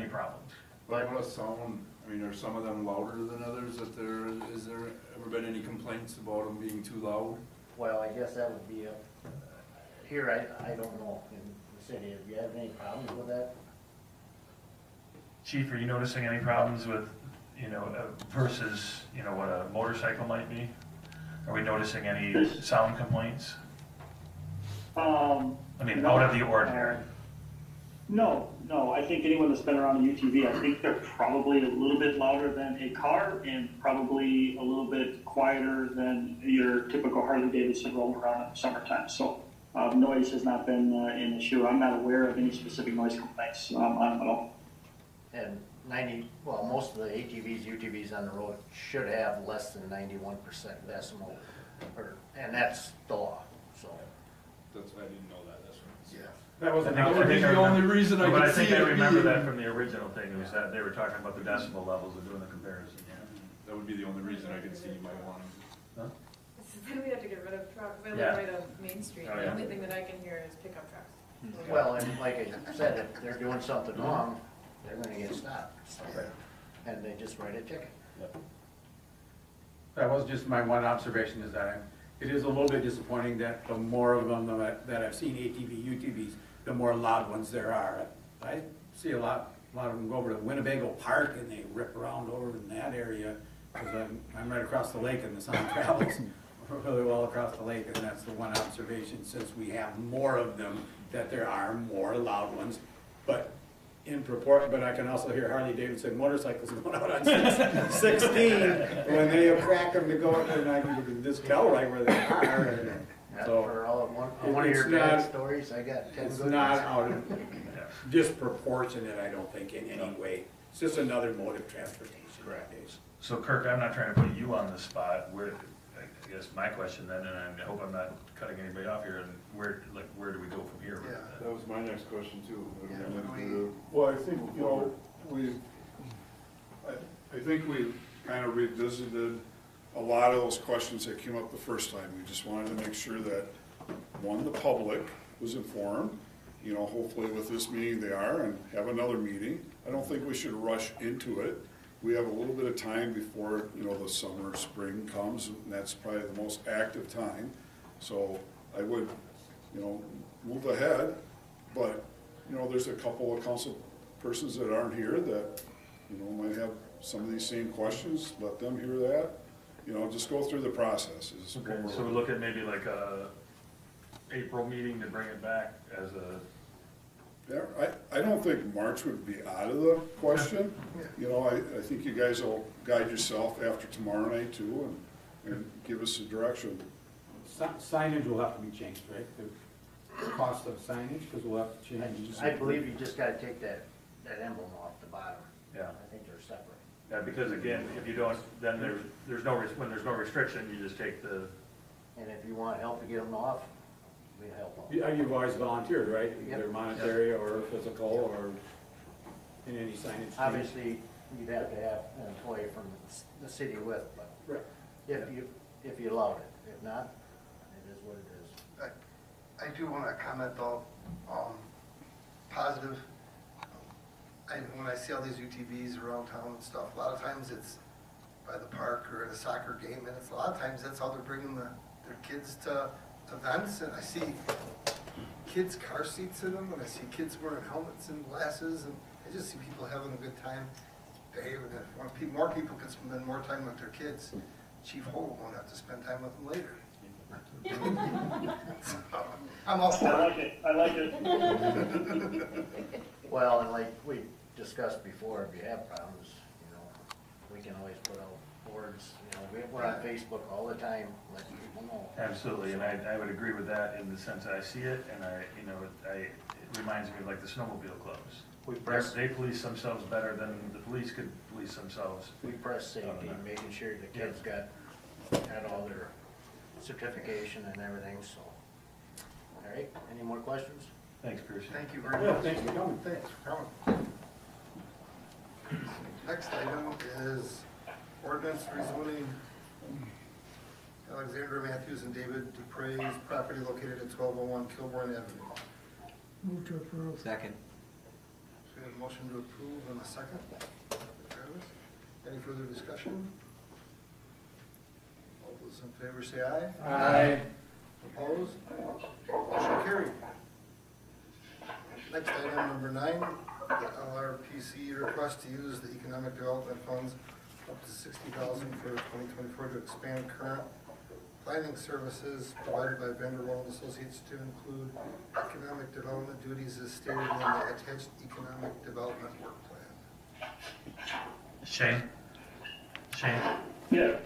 problems. But what about sound? I mean, are some of them louder than others? Is there ever been any complaints about them being too loud? Well, I guess that would be here, I don't know in the city. Do you have any problems with that? Chief, are you noticing any problems with, you know, versus, you know, what a motorcycle might be? Are we noticing any sound complaints? I mean, out of the ordinary. No, I think anyone that's been around a UTV, I think they're probably a little bit louder than a car and probably a little bit quieter than your typical Harley Davidson rolling around in the summertime. So noise has not been an issue. I'm not aware of any specific noise complaints on them at all. And most of the ATVs, UTVs on the road should have less than 91% decimal, and that's the law, so. I didn't know that, that's right. Yeah. That was I another think I the only reason I But I could think see I it remember being- that from the original thing, was that they were talking about the decimal levels and doing the comparison. That would be the only reason I could see you might want to. Then we have to get rid of trucks. I live Yeah. right on Main Street. Oh, The yeah. only thing that I can hear is pickup trucks. Well, and like I said, if they're doing something wrong, they're gonna get stopped, so. And they just write a ticket. That was just my one observation, is that it is a little bit disappointing that the more of them that I've seen, ATV, UTVs, the more loud ones there are. I see a lot of them go over to Winnebago Park and they rip around over in that area, because I'm right across the lake and the sound travels really well across the lake, and that's the one observation, since we have more of them, that there are more loud ones, but but I can also hear Harley Davidson motorcycles going out on 16 when they crack them to go, and I can just tell right where they are. And so For all of one of your bad stories, I got 10 it's good not ones. out of disproportionate, I don't think, in any way. It's just another mode of transportation. Correct. So Kirk, I'm not trying to put you on the spot, I guess my question then, and I hope I'm not cutting anybody off here, and where do we go from here? with Yeah. that? That was my next question too. Yeah, when Well, I think, you know, I think we kind of revisited a lot of those questions that came up the first time. We just wanted to make sure that, one, the public was informed, you know, hopefully with this meeting they are, and have another meeting. I don't think we should rush into it. We have a little bit of time before, you know, the summer, spring comes, and that's probably the most active time. So I would, you know, move ahead, but, you know, there's a couple of council persons that aren't here that, you know, might have some of these same questions. Let them hear that. You know, just go through the process. is what Okay, we're- so we look at maybe like a April meeting to bring it back as a, Yeah, I don't think March would be out of the question. You know, I think you guys will guide yourself after tomorrow night too, and give us a direction. Signage will have to be changed, right? The cost of signage, because we'll have to change. I believe you just gotta take that emblem off the bottom. yeah. I think they're separate. Yeah, because again, if you don't, then there's no, when there's no restriction, you just take the, And if you want help to get them off, we help them. You've always volunteered, right? Yep. Either monetary or physical or in any signage. change. Obviously, you'd have to have an employee from the city with, but Right. if you allowed it. If not, it is what it is. I do want to comment though, positive. When I see all these UTVs around town and stuff, a lot of times it's by the park or at a soccer game, and it's a lot of times that's how they're bringing their kids to events, and I see kids' car seats in them, and I see kids wearing helmets and glasses, and I just see people having a good time. Dave, and if more people could spend more time with their kids, Chief Holt won't have to spend time with them later. So, I'm all for it. I like it. Well, and like we discussed before, if you have problems, you know, we can always put out towards, we're on Facebook all the time, letting people know. Absolutely, and I would agree with that in the sense that I see it, and it reminds me of like the snowmobile clubs. They police themselves better than the police could police themselves. We press safety, making sure the kids had all their certification and everything, so. All right, any more questions? Thanks, Pierce. Thank you very Yeah, much. thanks for coming. Thanks for coming. Next item is ordinance rezoning Alexandra Matthews and David Dupre's property located at 1201 Kilbourne Avenue. Move to approve. Second. So we have a motion to approve and a second. Travis, any further discussion? All those in favor say aye. Aye. Opposed? Motion carried. Next item, number 9, the LRPC request to use the economic development funds up to $60,000 for 2024 to expand current planning services provided by Vanderwall and Associates to include economic development duties as stated in the attached economic development work plan. Shane? Yeah.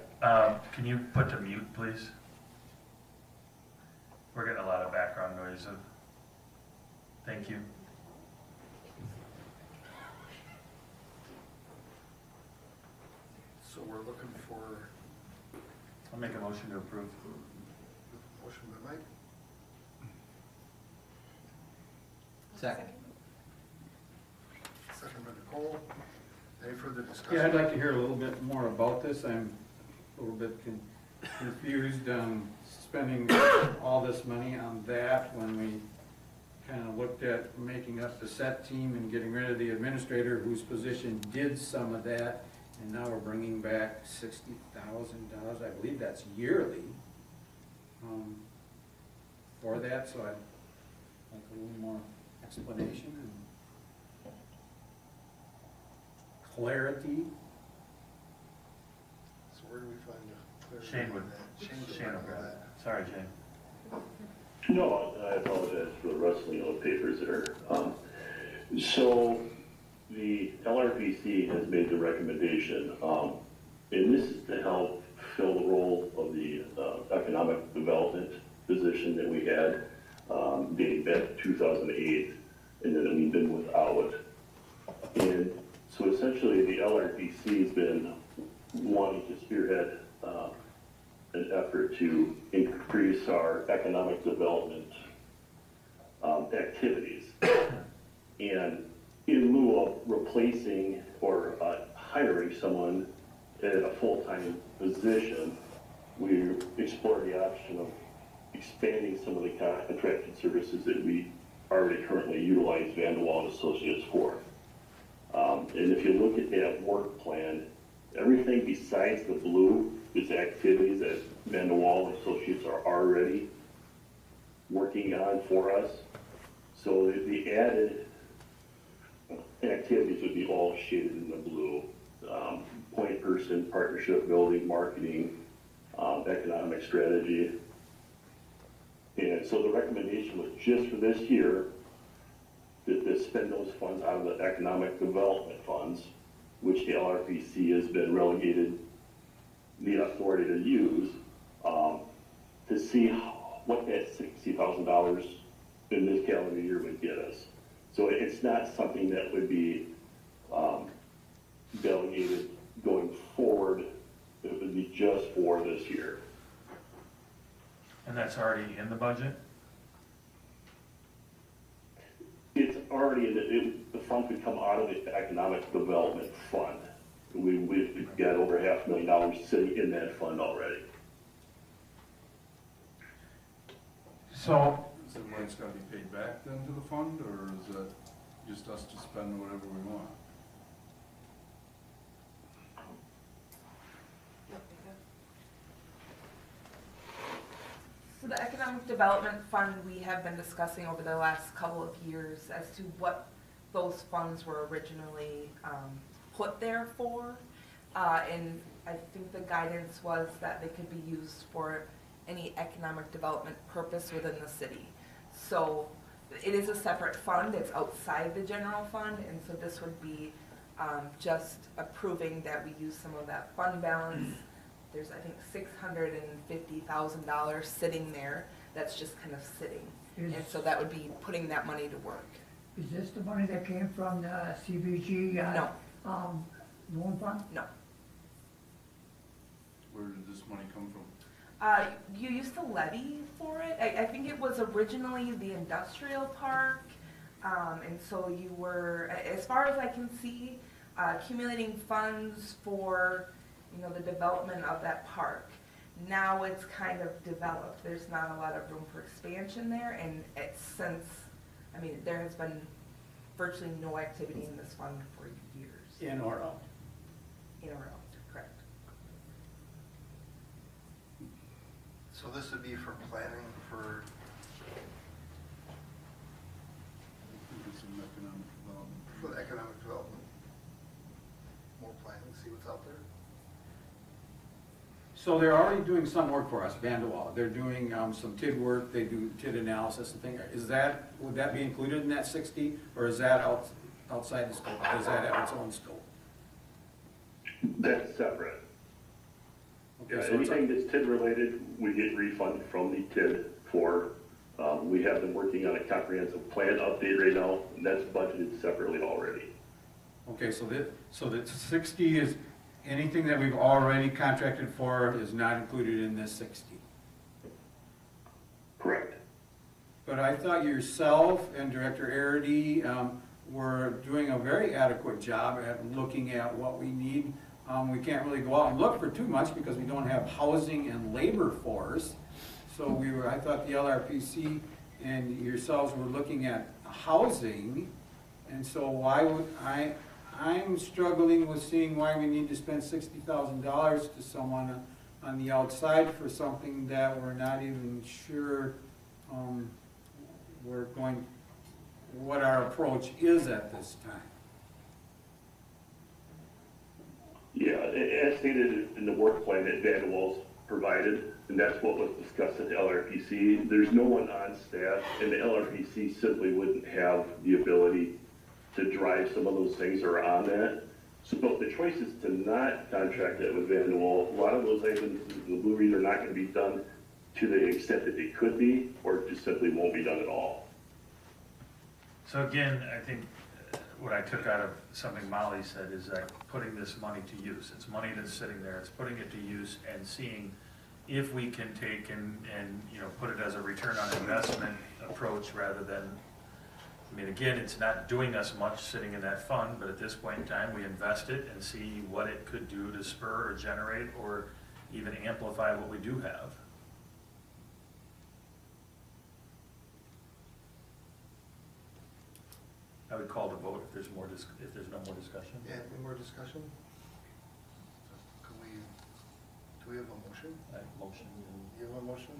Can you put to mute, please? We're getting a lot of background noise. Thank you. So we're looking for I'll make a motion to approve. motion by Mike, Second. second by Nicole. Any further discussion? Yeah, I'd like to hear a little bit more about this. I'm a little bit confused on spending all this money on that when we kind of looked at making up the set team and getting rid of the administrator whose position did some of that. And now we're bringing back $60,000, I believe that's yearly, for that. So I'd like a little more explanation and clarity. So where do we find the clarity Shane on would. that? Shane will grab it. Sorry, Shane. No, I apologize for the rustling of the papers there. So the LRPC has made the recommendation, and this is to help fill the role of the economic development position that we had dating back to 2008, and then we've been without. And so essentially the LRPC has been wanting to spearhead an effort to increase our economic development activities. And in lieu of replacing or hiring someone in a full-time position, we explored the option of expanding some of the contracted services that we already currently utilize Vanderwall and Associates for. And if you look at that work plan, everything besides the blue is activities that Vanderwall and Associates are already working on for us. So the added activities would be all shaded in the blue. Point person, partnership building, marketing, economic strategy. And so the recommendation was just for this year to spend those funds out of the economic development funds, which the LRPC has been relegated the authority to use, to see what that $60,000 in this calendar year would get us. So it's not something that would be delegated going forward. It would be just for this year. And that's already in the budget? It's already, the fund could come out of the economic development fund. We've got over $500,000 sitting in that fund already. So, Is that money's gonna be paid back then to the fund, or is that just us to spend whatever we want? So the Economic Development Fund, we have been discussing over the last couple of years as to what those funds were originally put there for. And I think the guidance was that they could be used for any economic development purpose within the city. So it is a separate fund, it's outside the general fund, and so this would be just approving that we use some of that fund balance. There's, I think, $650,000 sitting there that's just kind of sitting. And so that would be putting that money to work. Is this the money that came from the CBG? No. Loan fund? No. Where did this money come from? You used to levy for it. I think it was originally the industrial park. And so you were, as far as I can see, accumulating funds for, the development of that park. Now it's kind of developed. There's not a lot of room for expansion there, and there has been virtually no activity in this fund for years. In or out? In or out, correct. So this would be for planning for, It's an economic development. for the economic development. More planning, see what's out there. So they're already doing some work for us, Vanderwall. They're doing some TID work, they do TID analysis and things. Would that be included in that 60, or is that outside the scope? Does that have its own scope? That's separate. Okay, so Anything that's TID related, we get refund from the TID for. We have them working on a comprehensive plan update right now, and that's budgeted separately already. Okay, so that 60 is, anything that we've already contracted for is not included in this 60? Correct. But I thought yourself and Director Arity were doing a very adequate job at looking at what we need. We can't really go out and look for too much because we don't have housing and labor force. So I thought the LRPC and yourselves were looking at housing. And so why would I'm struggling with seeing why we need to spend $60,000 to someone on the outside for something that we're not even sure what our approach is at this time. Yeah, as stated in the work plan that Vanderwall's provided, and that's what was discussed at the LRPC, there's no one on staff, and the LRPC simply wouldn't have the ability to drive some of those things that are on that. So if the choice is to not contract it with Vanderwall, a lot of those items, the Blue Read, are not going to be done to the extent that they could be, or just simply won't be done at all. So again, I think what I took out of something Molly said is that putting this money to use. It's money that's sitting there, it's putting it to use and seeing if we can take and put it as a return on investment approach rather than, again, it's not doing us much sitting in that fund, but at this point in time, we invest it and see what it could do to spur or generate or even amplify what we do have. I would call to vote if there's no more discussion. Yeah, any more discussion? Do we have a motion? Motion. You have a motion?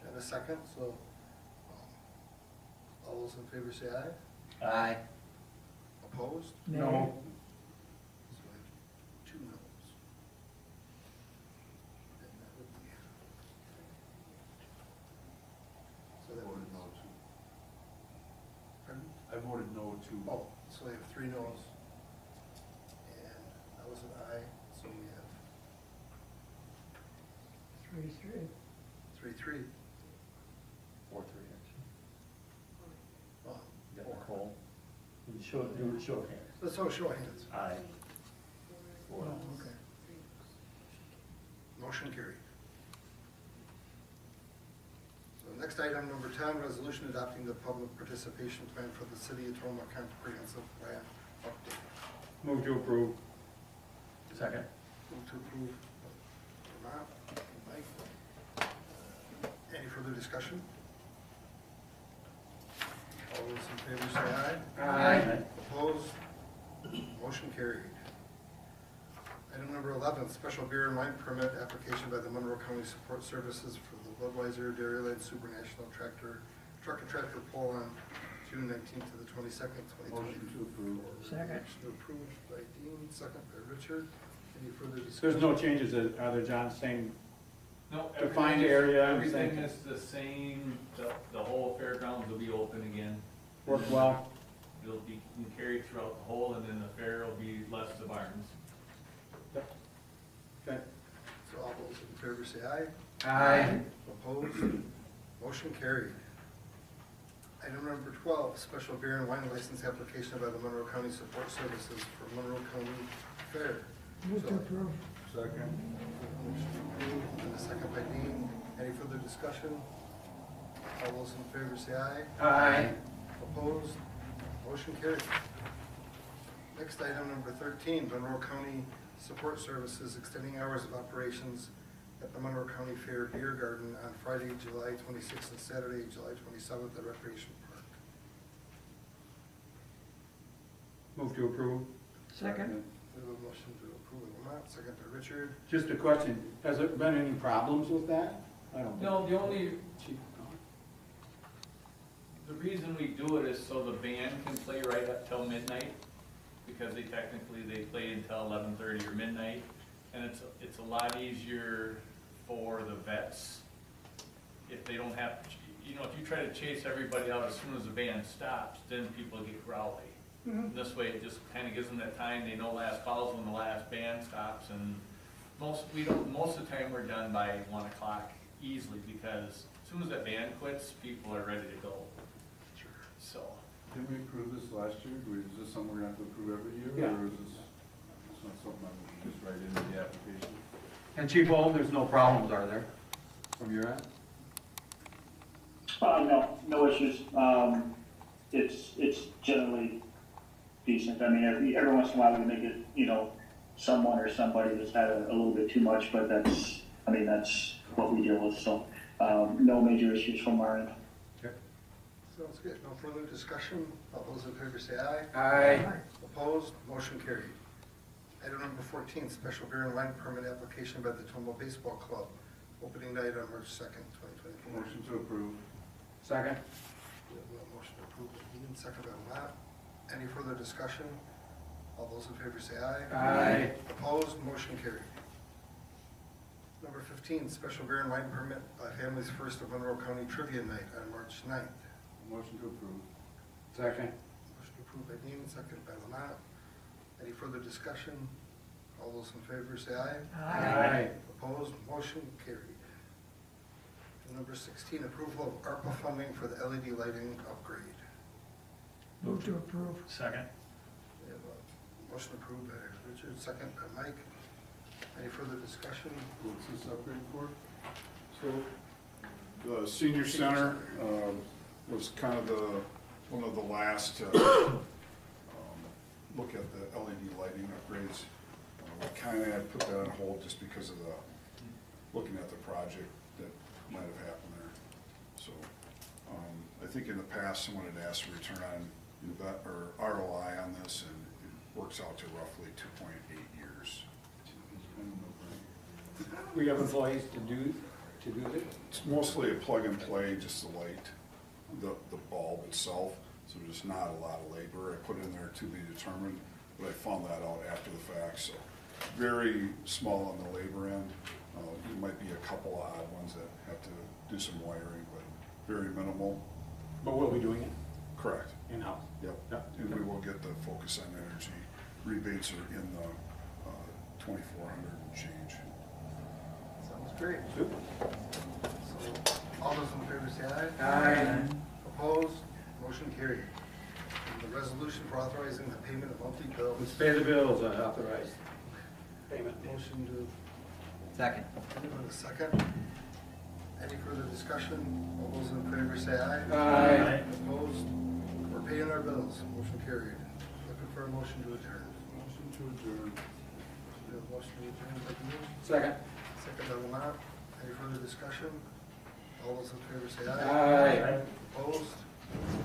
And a second, so all those in favor say aye. Aye. Opposed? No. So we have 2 noes. And that would be. So that would. No to. Pardon? I voted no to. Oh, so we have 3 noes. And that was an aye, so we have 3-3. 3-3. 4-3 actually. Oh, You got 4. Nicole. Do a show of hands. Let's all show of hands. Aye. Oh, okay. Motion carried. So next item, number 10, resolution adopting the public participation plan for the City of Tomah Comprehensive Plan update. Move to approve. Second. Move to approve. Vermont. Mike. Any further discussion? All those in favor say aye. Aye. Opposed? Motion carried. Item number 11, special beer and wine permit application by the Monroe County Support Services for the Budweiser Dairyland Supernational Trucker Tractor Pull on June 19th to the 22nd, 2024. Motion to approve. Second. Motion to approve by Dean, second by Richard. Any further discussion? There's no changes, are there, John, same No, defined area? and everything same- is the same, the whole fairgrounds will be open again. Work well? it'll be carried throughout the whole, and then the fair will be less the barns. Okay. So all those in favor say aye. Aye. Opposed? Motion carried. Item number 12, special beer and wine license application by the Monroe County Support Services for Monroe County Fair. Move to approve. Second. Motion approved, and a second by Dean. Any further discussion? All those in favor say aye. Aye. Opposed? Motion carried. Next item, number 13, Monroe County Support Services extending hours of operations at the Monroe County Fair Beer Garden on Friday, July 26th and Saturday, July 27th at Recreation Park. Move to approve. Second. We have a motion to approve by Lamont, second by Richard. Just a question, has there been any problems with that? I don't think. No, the only, Chief, the reason we do it is so the band can play right up till midnight, because they play until 11:30 or midnight, and it's a lot easier for the vets if they don't have, if you try to chase everybody out as soon as the band stops, then people get growly. This way, it just kind of gives them that time. They know last call's when the last band stops, and most of the time we're done by 1 o'clock easily, because as soon as that band quits, people are ready to go. Sure. So. Didn't we approve this last year? Is this something we're gonna have to approve every year? Yeah. Or is this, it's not something I'm gonna just write into the application? And Chief Old, there's no problems, are there, from your end? No issues. It's generally decent. I mean, every once in a while we make it, someone or somebody that's had a little bit too much, but that's what we deal with. So, no major issues from our end. Sounds good. No further discussion. All those in favor say aye. Aye. Opposed? Motion carried. Item number 14, special beer and wine permit application by the Tomah Baseball Club. Opening night on March 2nd, 2024. Motion to approve. Second. We have a motion to approve by Dean, second by Matt. Any further discussion? All those in favor say aye. Aye. Opposed? Motion carried. Number 15, special beer and wine permit by Families First of Monroe County Trivia Night on March 9th. Motion to approve. Second. Motion approved by Dean, second by Lamont. Any further discussion? All those in favor say aye. Aye. Opposed? Motion carried. And number 16, approval of ARPA funding for the LED lighting upgrade. Move to approve. Second. We have a motion approved by Richard, second by Mike. Any further discussion? What's this upgrade for? So, the senior center, was kind of one of the last, look at the LED lighting upgrades. We kind of had put that on hold just because of looking at the project that might have happened there. So, I think in the past, someone had asked for return on ROI on this, and it works out to roughly 2.8 years. We have employees to do this? It's mostly a plug and play, just the light, the bulb itself, so there's not a lot of labor. I put in there to be determined, but I found that out after the fact, so very small on the labor end. There might be a couple of odd ones that have to do some wiring, but very minimal. But we'll be doing it Correct. in-house? Yep. And we will get the Focus on Energy rebates are in the 2,400 and change. Sounds great. Super. So, all those in favor say aye. Aye. Opposed? Motion carried. And the resolution for authorizing the payment of monthly bills. Let's pay the bills and authorize payment. Motion to, Second. a second. Any further discussion? All those in favor say aye. Aye. Opposed? We're paying our bills. Motion carried. Looking for a motion to adjourn. Motion to adjourn. We have a motion to adjourn by Dean. Second. Second by Lamont. Any further discussion? All those in favor say aye. Aye. Opposed?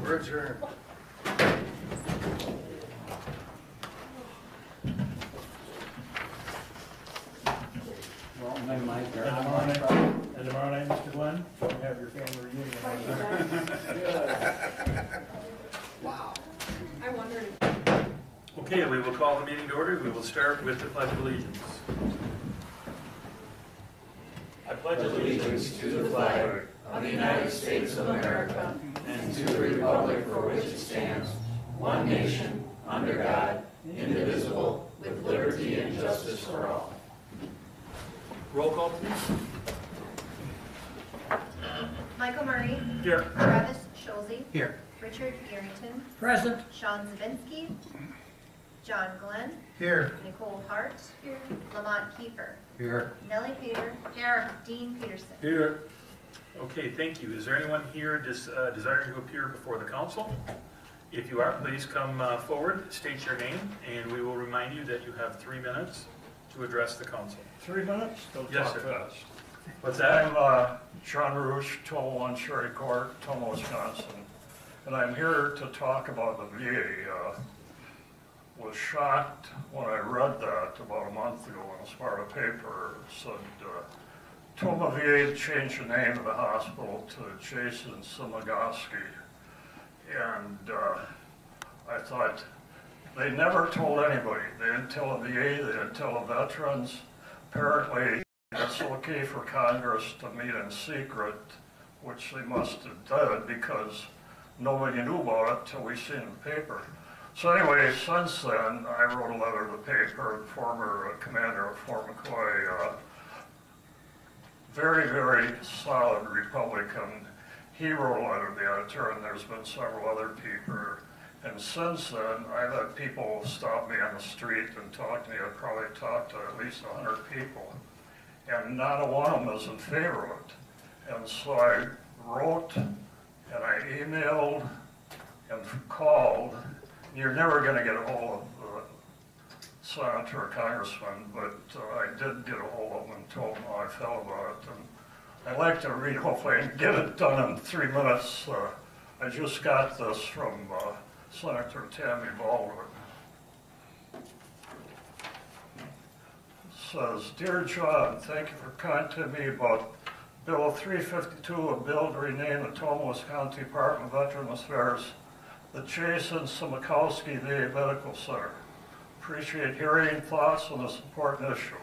We're adjourned. Well, then Mike, And tomorrow night, Mr. Glenn, we'll have your family reunion. Wow. I wondered. Okay, we will call the meeting to order. We will start with the Pledge of Allegiance. I pledge allegiance to the flag of the United States of America and to the republic for which it stands, one nation, under God, indivisible, with liberty and justice for all. Roll call, please. Michael Murray. Here. Travis Schulze. Here. Richard Garrington. Present. Sean Zabinski. John Glenn. Here. Nicole Hart. Here. Lamont Kiefer. Here. Nellie Pater. Here. Dean Peterson. Here. Okay, thank you. Is there anyone here desiring to appear before the council? If you are, please come forward, state your name, and we will remind you that you have 3 minutes to address the council. 3 minutes? Don't Yes, talk sir. fast. What's that? I'm John Roosh, 1201 Sherry Court, Tomah, Wisconsin. And I'm here to talk about the VA. Was shocked when I read that about a month ago in a Sparta paper. It said Tomah VA changed the name of the hospital to Jason Samagoski. And I thought, they never told anybody. They didn't tell the VA, they didn't tell the veterans. Apparently, it's okay for Congress to meet in secret, which they must have done because nobody knew about it till we seen the paper. So anyway, since then, I wrote a letter to the paper, former commander of Fort McCoy, very, very solid Republican. He wrote a letter to the editor, and there's been several other people. And since then, I've had people stop me on the street and talk to me. I've probably talked to at least 100 people. And not a one of them is in favor of it. And so I wrote, and I emailed, and called. You're never going to get a hold of the senator or congressman, but I did get a hold of them and told them how I felt about it. And I'd like to read, hopefully I can get it done in 3 minutes. I just got this from Senator Tammy Baldwin. It says, Dear John, thank you for contacting me about Bill 352, a bill to rename the Tomah, Wisconsin Department of Veterans Affairs the Jason Samagoski VA Medical Center. Appreciate hearing thoughts on this important issue.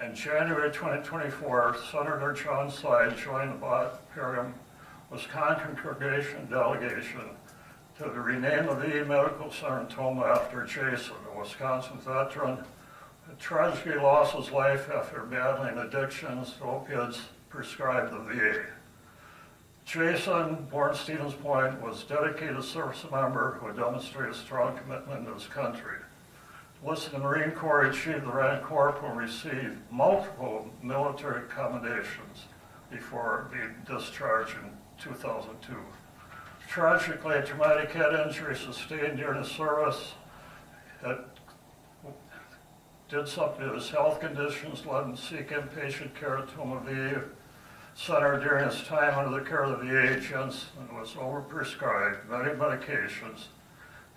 In January 2024, Senator John Slide joined the Imperium, Wisconsin congregation delegation to rename the VA Medical Center in Tomah after Jason, a Wisconsin veteran who tragically lost his life after battling addictions to opiates prescribed the VA. Jason, born Stevens Point, was a dedicated service member who demonstrated strong commitment to his country. Enlisted in the Marine Corps, he achieved the rank corporal and received multiple military commendations before being discharged in 2002. Tragically, a traumatic head injury sustained during his service that did something to his health conditions, led him to seek inpatient care at Tomah VA Center during his time under the care of the VA agents and was overprescribed many medications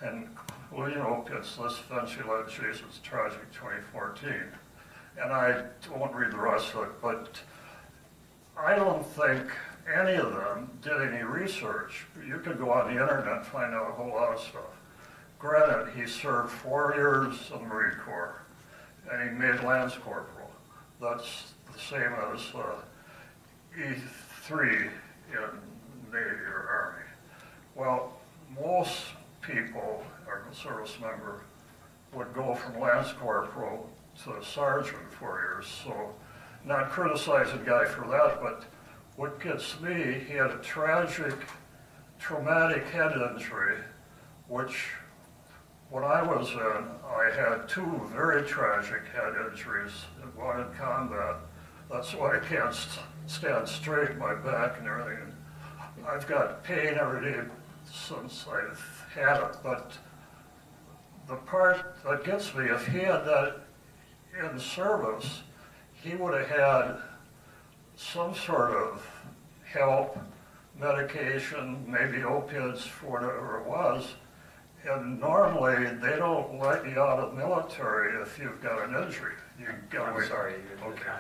and including opiates. This eventually led to Jason's tragic 2014. And I won't read the rest of it, but I don't think any of them did any research. You could go on the internet and find out a whole lot of stuff. Granted, he served 4 years in the Marine Corps, and he made Lance Corporal. That's the same as E3 in Navy or Army. Well, most people, or service member, would go from Lance Corporal to Sergeant 4 years. So, not criticizing the guy for that, but what gets me, he had a tragic, traumatic head injury, which when I was in, I had 2 very tragic head injuries, one in combat. That's why I can't stand straight, my back and everything. I've got pain every day since I've had it, but the part that gets me, if he had that in service, he would have had some sort of help, medication, maybe opiates for whatever it was. And normally, they don't let you out of the military if you've got an injury. You got I'm sorry. Okay.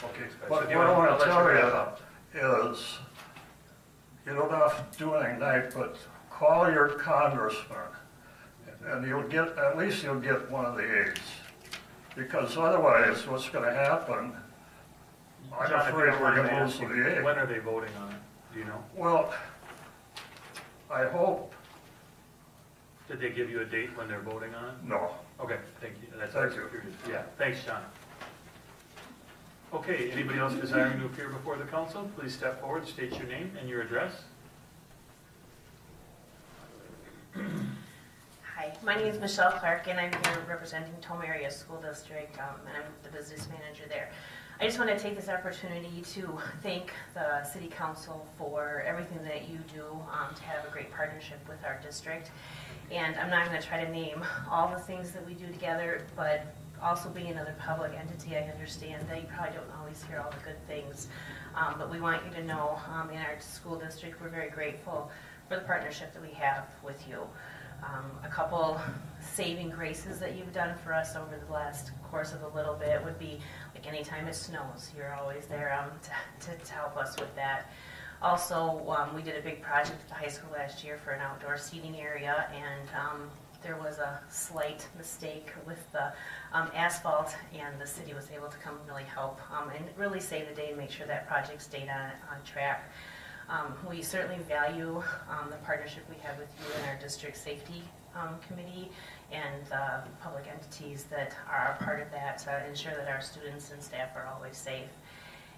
Okay. But what I want to tell you is, you don't have to do anything tonight, but call your congressman, and you'll get, at least you'll get one of the aides. Because otherwise, what's going to happen, I'm John, afraid we're going to lose the VA. When are they voting on it? Do you know? Well, I hope Did they give you a date when they're voting on it? No. Okay, thank you. That's Thank you. Yeah, thanks, John. Okay, anybody else desiring to appear before the council, please step forward, state your name and your address. Hi, my name is Michelle Clark, and I'm here representing Tomah Area School District, and I'm the business manager there. I just want to take this opportunity to thank the City Council for everything that you do to have a great partnership with our district. And I'm not going to try to name all the things that we do together, but also being another public entity, I understand that you probably don't always hear all the good things. But we want you to know in our school district, we're very grateful for the partnership that we have with you. A couple saving graces that you've done for us over the last course of a little bit would be like anytime it snows, you're always there to help us with that. Also, we did a big project at the high school last year for an outdoor seating area, and there was a slight mistake with the asphalt, and the city was able to come and really help and really save the day and make sure that project stayed on track. We certainly value the partnership we have with you and our district safety committee and public entities that are a part of that to ensure that our students and staff are always safe.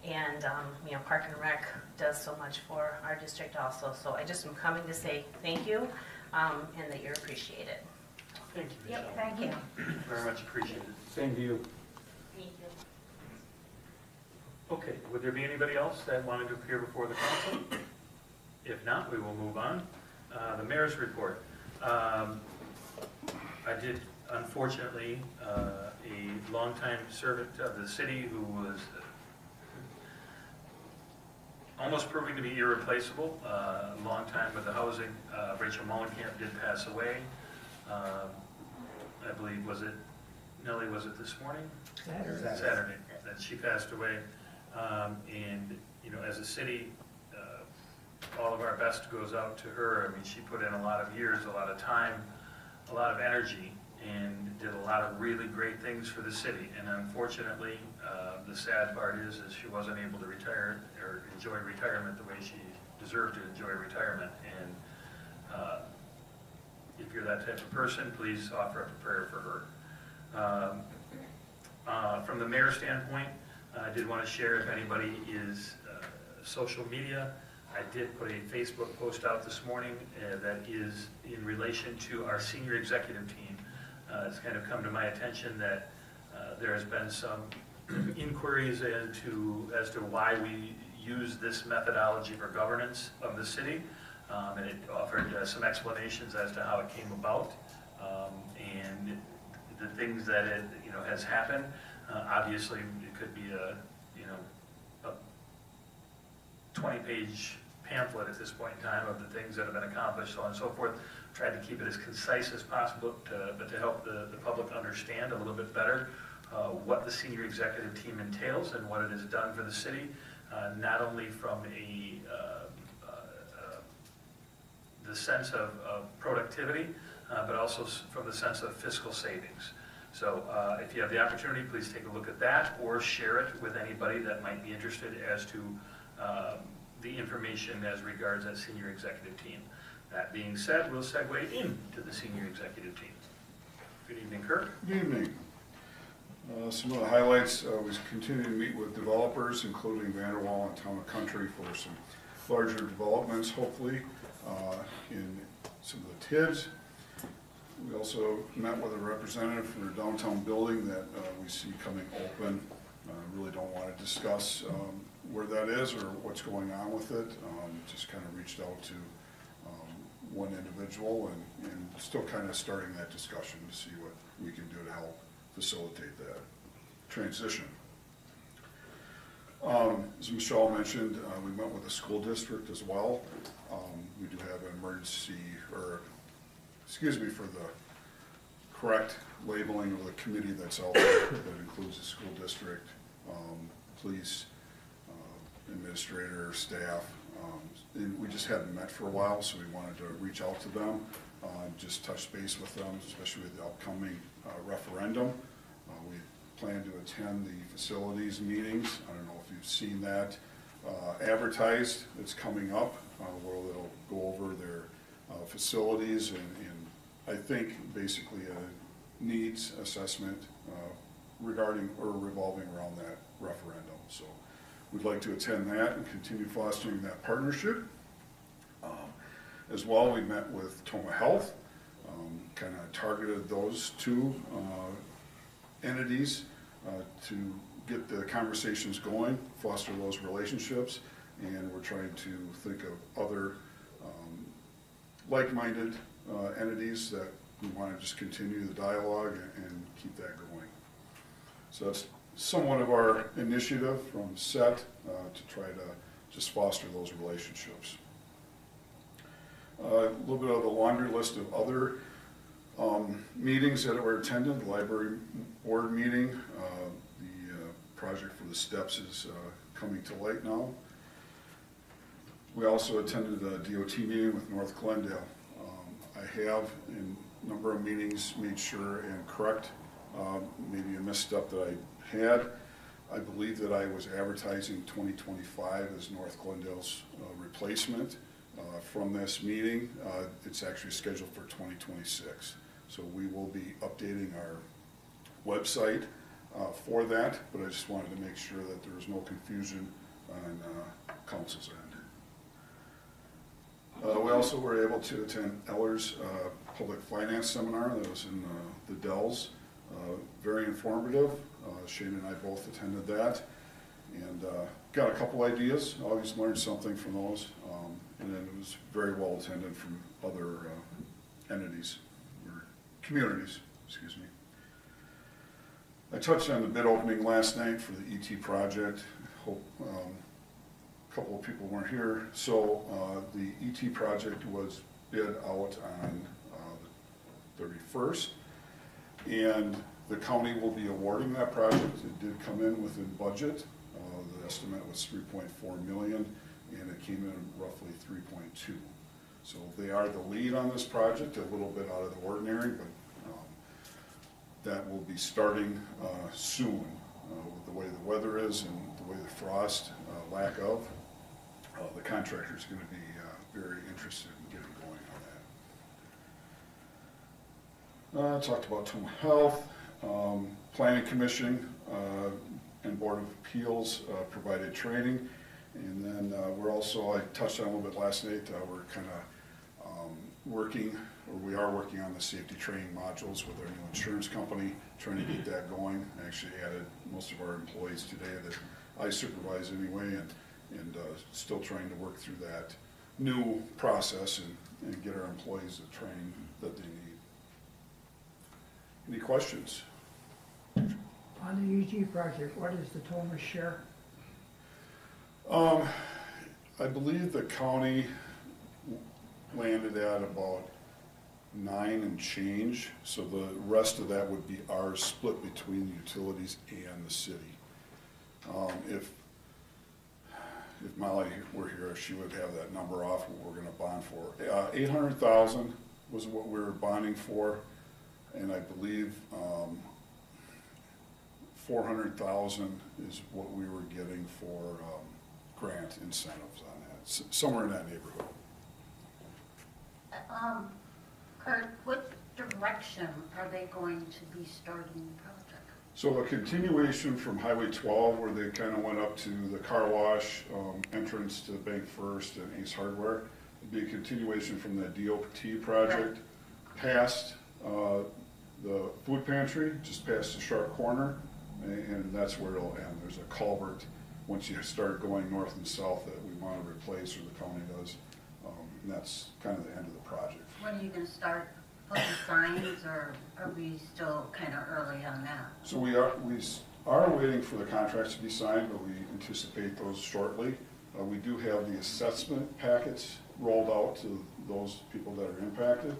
And you know, Park and Rec does so much for our district also. So I just am coming to say thank you and that you're appreciated. Thank you, Michelle. Yep, thank you. Very much appreciated. Same to you. Thank you. Okay, would there be anybody else that wanted to appear before the council? If not, we will move on. The mayor's report. I did, unfortunately, a longtime servant of the city who was almost proving to be irreplaceable, a long time with the housing. Rachel Mullenkamp did pass away. I believe, was it, Nellie, was it this morning? Saturday, that she passed away. And, you know, as a city, all of our best goes out to her. I mean, she put in a lot of years, a lot of time, a lot of energy, and did a lot of really great things for the city. And unfortunately, the sad part is she wasn't able to retire or enjoy retirement the way she deserved to enjoy retirement. And if you're that type of person, please offer up a prayer for her. From the mayor's standpoint, I did want to share, if anybody is social media, I did put a Facebook post out this morning that is in relation to our senior executive team. It's kind of come to my attention that there has been some inquiries as to why we use this methodology for governance of the city, and it offered some explanations as to how it came about and the things that it has happened. Obviously, it could be a 20-page pamphlet at this point in time of the things that have been accomplished, so on and so forth. Tried to keep it as concise as possible, but to help the public understand a little bit better what the senior executive team entails and what it has done for the city, not only from the sense of productivity, but also from the sense of fiscal savings. So if you have the opportunity, please take a look at that or share it with anybody that might be interested as to the information as regards that senior executive team. That being said, we'll segue into the senior executive team. Good evening, Kirk. Good evening. Some of the highlights, we continue to meet with developers, including Vanderwall and Town and Country, for some larger developments, hopefully, in some of the TIDs. We also met with a representative from the downtown building that we see coming open. Really don't want to discuss where that is or what's going on with it. Just kind of reached out to one individual and still kind of starting that discussion to see what we can do to help facilitate that transition. As Michelle mentioned, we met with the school district as well. We do have an emergency, or excuse me for the correct labeling of the committee that's out there that includes the school district, police, administrator, staff. And we just hadn't met for a while, so we wanted to reach out to them, just touch base with them, especially with the upcoming referendum. We plan to attend the facilities meetings. I don't know if you've seen that advertised. It's coming up where they'll go over their facilities and I think, basically a needs assessment regarding or revolving around that referendum. So we'd like to attend that and continue fostering that partnership. As well, we met with Tomah Health, kind of targeted those two entities to get the conversations going, foster those relationships, and we're trying to think of other like-minded entities that we want to just continue the dialogue and keep that going. So that's somewhat of our initiative from SET to try to just foster those relationships. A little bit of the laundry list of other meetings that were attended. The library board meeting, the project for the steps is coming to light now. We also attended a DOT meeting with North Glendale. I have, in a number of meetings, made sure and correct maybe a misstep that I had. I believe that I was advertising 2025 as North Glendale's replacement. From this meeting, it's actually scheduled for 2026. So we will be updating our website for that, but I just wanted to make sure that there was no confusion on council's end. We also were able to attend Eller's public finance seminar that was in the Dells. Very informative. Shane and I both attended that and got a couple ideas. Always learned something from those. And then it was very well attended from other entities, or communities, excuse me. I touched on the bid opening last night for the ET project. Hope a couple of people weren't here. So the ET project was bid out on the 31st, and the county will be awarding that project. It did come in within budget. The estimate was $3.4 million. And it came in roughly 3.2. So they are the lead on this project, a little bit out of the ordinary, but that will be starting soon with the way the weather is and the way the frost, lack of. The contractor is going to be very interested in getting going on that. Talked about Tomah Health, Planning Commission and Board of Appeals provided training. And then we're also, I touched on a little bit last night, we're kind of working, or we are working on the safety training modules with our new insurance company, trying to get that going. I actually added most of our employees today that I supervise anyway, and still trying to work through that new process and get our employees the training that they need. Any questions? On the ET project, what is the Tomah share? I believe the county landed at about 9 and change, so the rest of that would be ours, split between the utilities and the city. If Molly were here, she would have that number off what we're going to bond for. 800,000 was what we were bonding for, and I believe 400,000 is what we were getting for grant incentives on that, somewhere in that neighborhood. Kurt, what direction are they going to be starting the project? So a continuation from Highway 12, where they kind of went up to the car wash entrance to Bank First and Ace Hardware. It'd be a continuation from the DOT project, past the food pantry, just past the sharp corner, and that's where it'll end. There's a culvert once you start going north and south that we want to replace, or the county does, and that's kind of the end of the project. When are you going to start putting signs, or are we still kind of early on that? So we are waiting for the contracts to be signed, but we anticipate those shortly. We do have the assessment packets rolled out to those people that are impacted.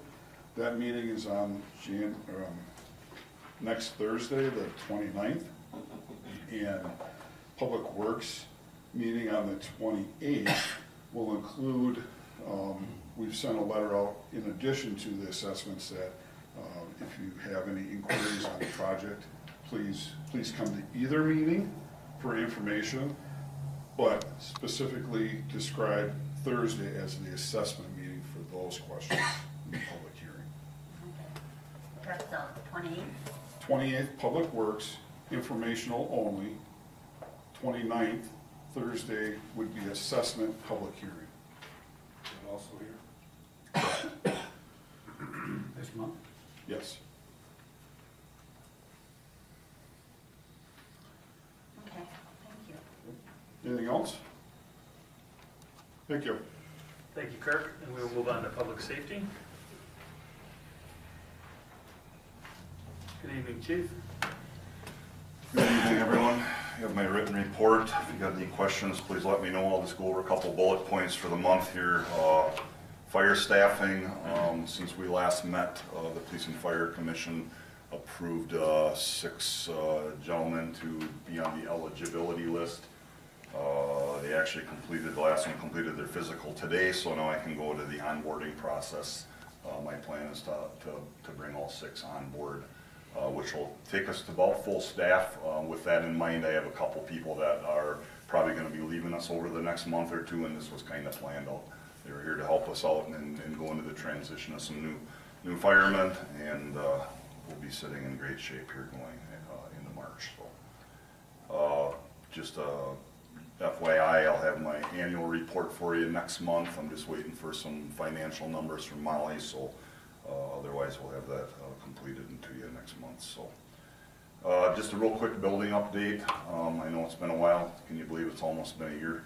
That meeting is on next Thursday, the 29th, and Public Works meeting on the 28th will include, we've sent a letter out in addition to the assessments that if you have any inquiries on the project, please come to either meeting for information, but specifically describe Thursday as the assessment meeting for those questions in the public hearing. Okay. What's the 28th? 28th, Public Works, informational only. 29th, Thursday, would be assessment public hearing. Is that also here? This month? Yes. Okay, thank you. Anything else? Thank you. Thank you, Kirk, and we will move on to public safety. Good evening, Chief. Good evening, everyone. I have my written report. If you got any questions, please let me know. I'll just go over a couple bullet points for the month here. Fire staffing, since we last met, the Police and Fire Commission approved 6 gentlemen to be on the eligibility list. They actually completed, the last one completed their physical today, so now I can go to the onboarding process. My plan is to bring all 6 on board, which will take us to about full staff. With that in mind, I have a couple people that are probably going to be leaving us over the next month or 2, and this was kind of planned out. They were here to help us out and go into the transition of some new firemen, and we'll be sitting in great shape here going into March. So, just FYI, I'll have my annual report for you next month. I'm just waiting for some financial numbers from Molly, so otherwise we'll have that completed into you next month. So, just a real quick building update. I know it's been a while. Can you believe it's almost been a year?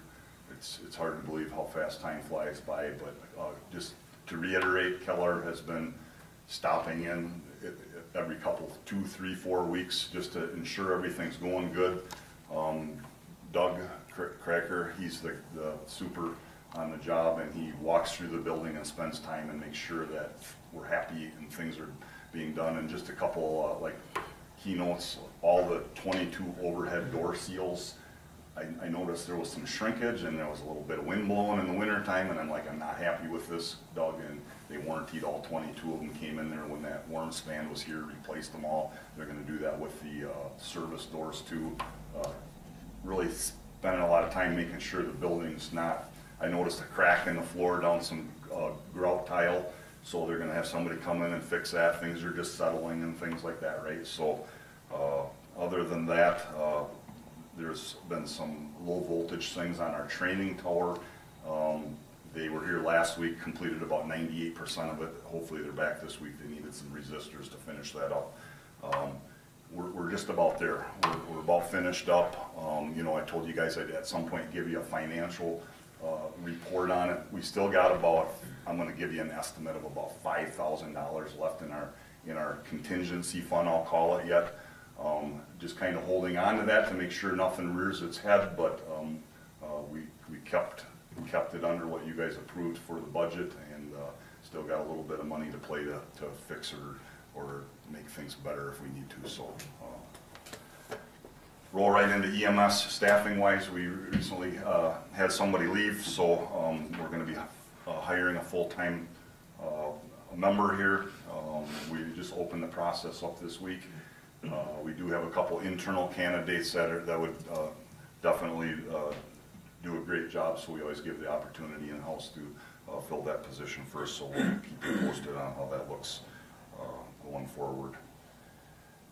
It's hard to believe how fast time flies by, but just to reiterate, Keller has been stopping in every couple, 2, 3, 4 weeks just to ensure everything's going good. Doug Cracker, he's the super on the job, and he walks through the building and spends time and makes sure that we're happy and things are being done. And just a couple like keynotes, all the 22 overhead door seals, I noticed there was some shrinkage and there was a little bit of wind blowing in the winter time, and I'm like, I'm not happy with this, Doug. And they warrantied all 22 of them, came in there when that warm span was here, replaced them all. They're going to do that with the service doors too. Really spending a lot of time making sure the building's not, I noticed a crack in the floor down some grout tile, so they're going to have somebody come in and fix that. Things are just settling and things like that, right? So other than that, there's been some low voltage things on our training tower. They were here last week, completed about 98% of it. Hopefully they're back this week. They needed some resistors to finish that up. We're just about there. We're about finished up. You know, I told you guys I'd at some point give you a financial report on it. We still got about, I'm going to give you an estimate of about $5,000 left in our contingency fund, I'll call it yet. Just kind of holding on to that to make sure nothing rears its head, but we kept it under what you guys approved for the budget, and still got a little bit of money to play to fix or make things better if we need to. So roll right into EMS staffing wise. We recently had somebody leave, so we're going to be hiring a full-time member here. We just opened the process up this week. We do have a couple internal candidates that would definitely do a great job, so we always give the opportunity in-house to fill that position first, so we'll keep you posted on how that looks going forward.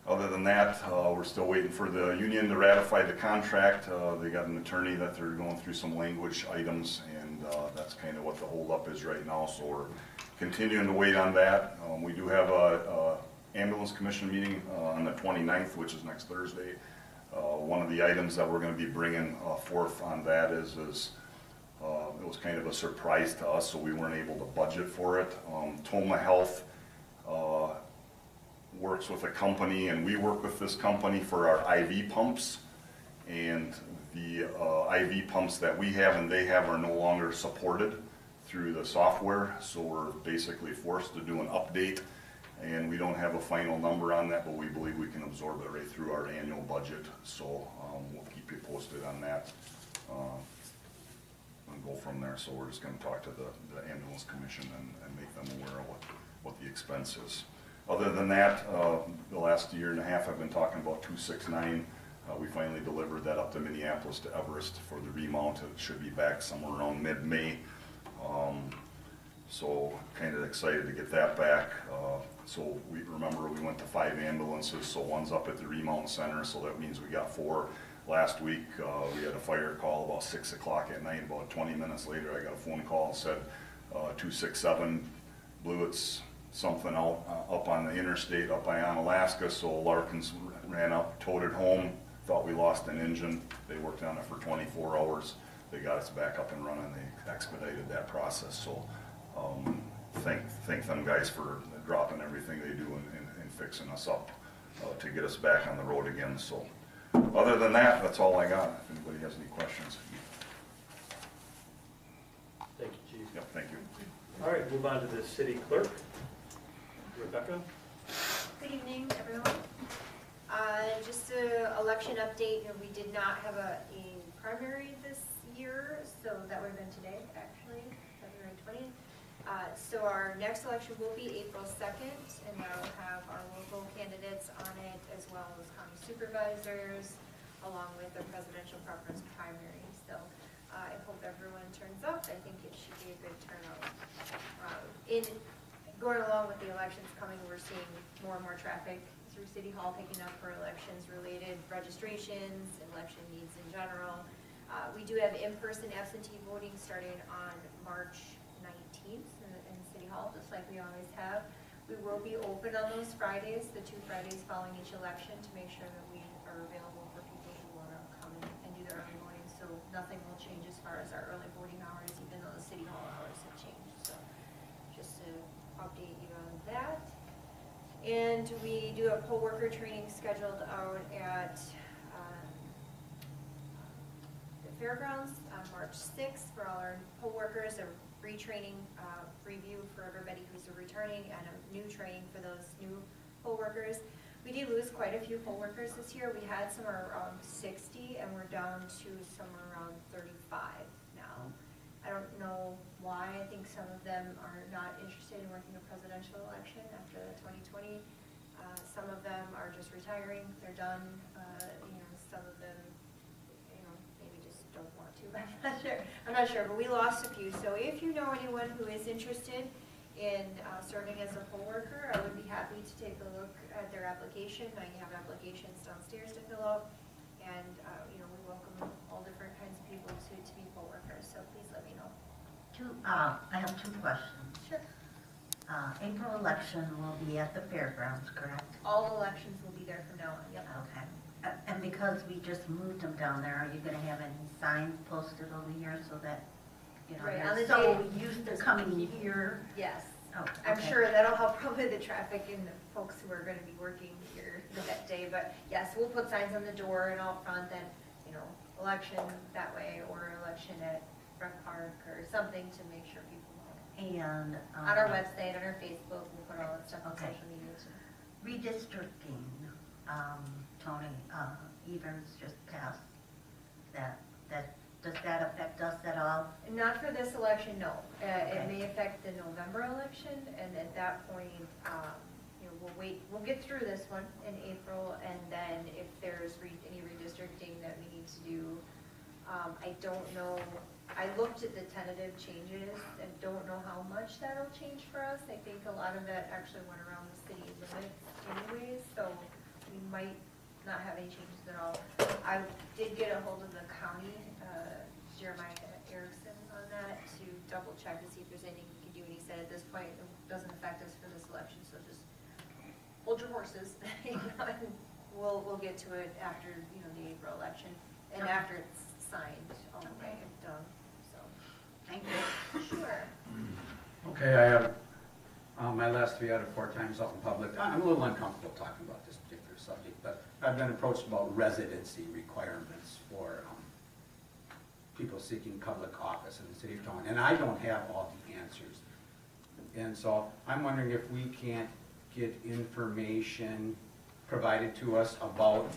Other than that, we're still waiting for the union to ratify the contract. They got an attorney that they're going through some language items, and that's kind of what the holdup is right now, so we're continuing to wait on that. We do have a ambulance commission meeting on the 29th, which is next Thursday. One of the items that we're going to be bringing forth on that is it was kind of a surprise to us, so we weren't able to budget for it. Tomah Health works with a company, and we work with this company for our IV pumps, and the IV pumps that we have and they have are no longer supported through the software, so we're basically forced to do an update. And we don't have a final number on that, but we believe we can absorb it right through our annual budget. So we'll keep you posted on that and go from there. So we're just going to talk to the ambulance commission and make them aware of what the expense is. Other than that, the last year and a half I've been talking about 269. We finally delivered that up to Minneapolis to Everest for the remount. It should be back somewhere around mid-May. So kind of excited to get that back. So we went to 5 ambulances, so one's up at the Remount Center, so that means we got 4. Last week, we had a fire call about 6 o'clock at night. About 20 minutes later, I got a phone call and said 267 blew its something out up on the interstate up by Alaska, so Larkins ran up, towed it home, thought we lost an engine. They worked on it for 24 hours. They got us back up and running. They expedited that process. So thank them guys for dropping everything they do and fixing us up to get us back on the road again. So other than that, that's all I got. If anybody has any questions. Thank you, Chief. Yep, thank you. All right, move on to the city clerk. Rebecca? Good evening, everyone. Just an election update. We did not have a primary this year, so that would have been today, actually, February 20th. So our next election will be April 2nd, and that will have our local candidates on it, as well as county supervisors, along with the presidential preference primary. So I hope everyone turns up. I think it should be a good turnout. Going along with the elections coming, we're seeing more and more traffic through City Hall picking up for elections-related registrations, election needs in general. We do have in-person absentee voting starting on March 19th in City Hall, just like we always have. We will be open on those Fridays, the 2 Fridays following each election, to make sure that we are available for people who want to come and do their early voting. So nothing will change as far as our early voting hours, even though the City Hall hours have changed. So just to update you on that. And we do have poll worker training scheduled out at the fairgrounds on March 6th for all our poll workers, a retraining review for everybody who's returning, and a new training for those new poll workers. We did lose quite a few poll workers this year. We had some around 60, and we're down to somewhere around 35 now. I don't know why. I think some of them are not interested in working a presidential election after the 2020. Some of them are just retiring. They're done. Some of them, maybe just don't want to. I'm not sure, but we lost a few. So if you know anyone who is interested in serving as a poll worker, I would be happy to take a look at their application. I have applications downstairs to fill out, and we welcome all different kinds of people to be poll workers. So please let me know. I have 2 questions. Sure. April election will be at the fairgrounds, correct? All elections will be there from now on. Yep. Okay. And because we just moved them down there, are you going to have any signs posted over here so that, Right, on they're the so day- used to coming here? Yes. Oh, I'm okay. sure that'll help probably the traffic and the folks who are going to be working here that day. But yes, we'll put signs on the door and out front that, election that way, or election at Rec Park or something to make sure people know. And on our website, on our Facebook, we'll put all that stuff on Okay. social media too. Redistricting, Tony Evers just passed that. Does that affect us at all? Not for this election, no. It Okay. may affect the November election, and at that point, we'll wait. We'll get through this one in April, and then if there's any redistricting that we need to do, I don't know. I looked at the tentative changes and don't know how much that'll change for us. I think a lot of that actually went around the city limits anyways, so we might not have any changes at all. I did get a hold of the county, Jeremiah Erickson, on that to double check to see if there's anything we can do, and he said at this point it doesn't affect us for this election, so just hold your horses. And we'll get to it after the April election and after it's signed all the way done. So thank you. Sure. Okay, I have my last 3 out of 4 times out in public. I'm a little uncomfortable talking about this particular subject, but I've been approached about residency requirements for people seeking public office in the city of Taunton, and I don't have all the answers. And so I'm wondering if we can't get information provided to us about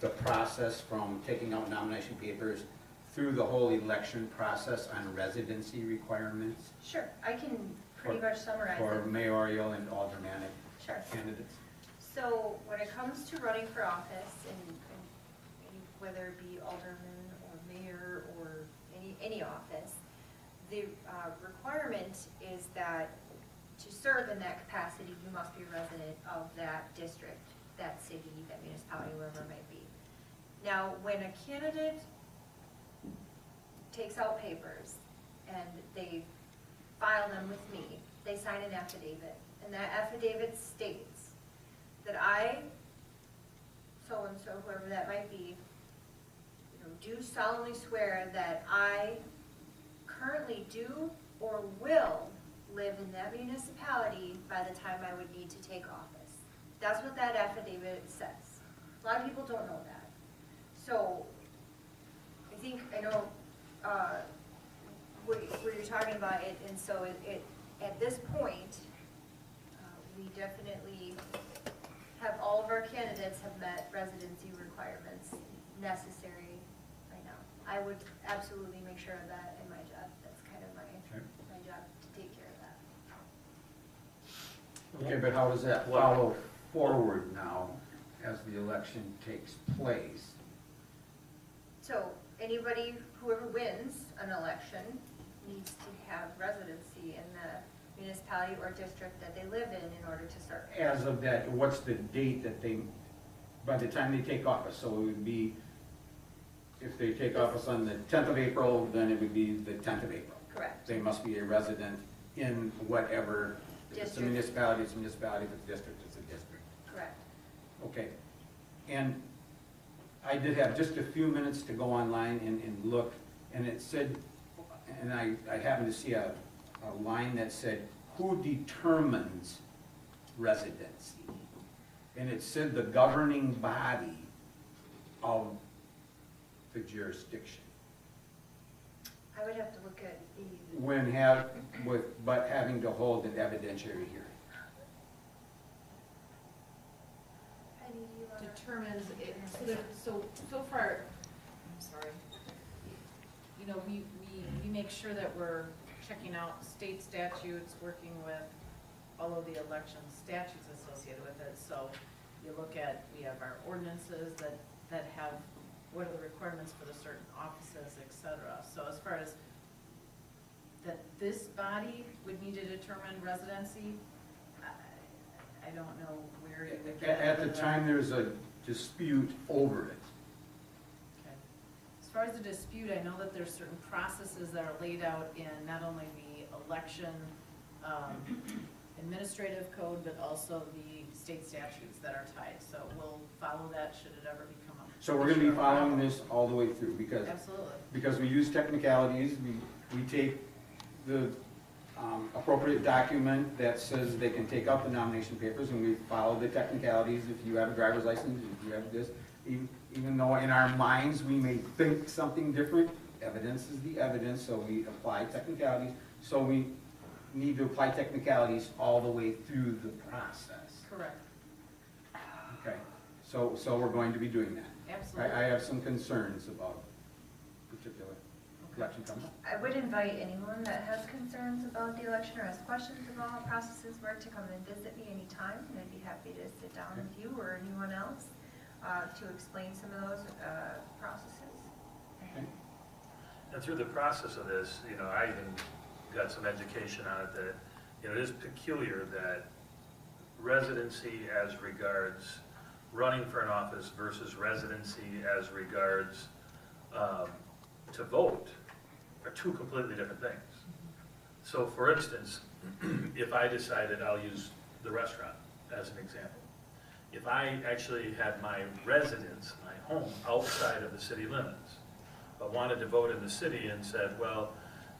the process from taking out nomination papers through the whole election process on residency requirements. Sure, I can pretty much summarize For it. mayoral and aldermanic Sure. candidates. So when it comes to running for office, and whether it be alderman or mayor or any office, the requirement is that to serve in that capacity, you must be a resident of that district, that city, that municipality, wherever it might be. Now, when a candidate takes out papers and they file them with me, they sign an affidavit, and that affidavit states that I, so-and-so, whoever that might be, do solemnly swear that I currently do or will live in that municipality by the time I would need to take office. That's what that affidavit says. A lot of people don't know that. So, I know what you're talking about, and so at this point, we definitely have all of our candidates have met residency requirements necessary right now. I would absolutely make sure of that in my job. That's kind of my job, to take care of that. Okay, but how does that follow forward now as the election takes place? So anybody, whoever wins an election needs to have residency in the municipality or district that they live in order to serve. As of that, what's the date that they, by the time they take office? So it would be, if they take office on the 10th of April, then it would be the 10th of April. Correct. They must be a resident in whatever, if it's a municipality, it's a municipality, if it's a district, it's a district. Correct. Okay. And I did have just a few minutes to go online and look, and it said, and I happened to see a line that said, who determines residency? And it said the governing body of the jurisdiction. I would have to look at the... But having to hold an evidentiary hearing. Determines it, so far, I'm sorry, we make sure that we're checking out state statutes, working with all of the election statutes associated with it. So you look at, we have our ordinances that have what are the requirements for the certain offices, et cetera. So as far as that this body would need to determine residency, I don't know where you would get. At the time there's a dispute over it. Okay. As far as the dispute, I know that there's certain processes that are laid out in not only the election administrative code, but also the state statutes that are tied. So we'll follow that should it ever become a... So we're going to be following this all the way through because... Absolutely. Because we use technicalities, we take the appropriate document that says they can take out the nomination papers, and we follow the technicalities. If you have a driver's license, if you have this, even though in our minds we may think something different, evidence is the evidence, so we apply technicalities. So we need to apply technicalities all the way through the process. Correct. Okay, so we're going to be doing that. Absolutely. I have some concerns about particular election coming up. I would invite anyone that has concerns about the election or has questions about how processes work to come and visit me anytime, and I'd be happy to sit down with you or anyone else to explain some of those processes. Okay. And through the process of this, I even got some education on it that, it is peculiar that residency as regards running for an office versus residency as regards to vote are two completely different things. So for instance, if I decided, I'll use the restaurant as an example. If I actually had my residence, my home, outside of the city limits, but wanted to vote in the city and said, well,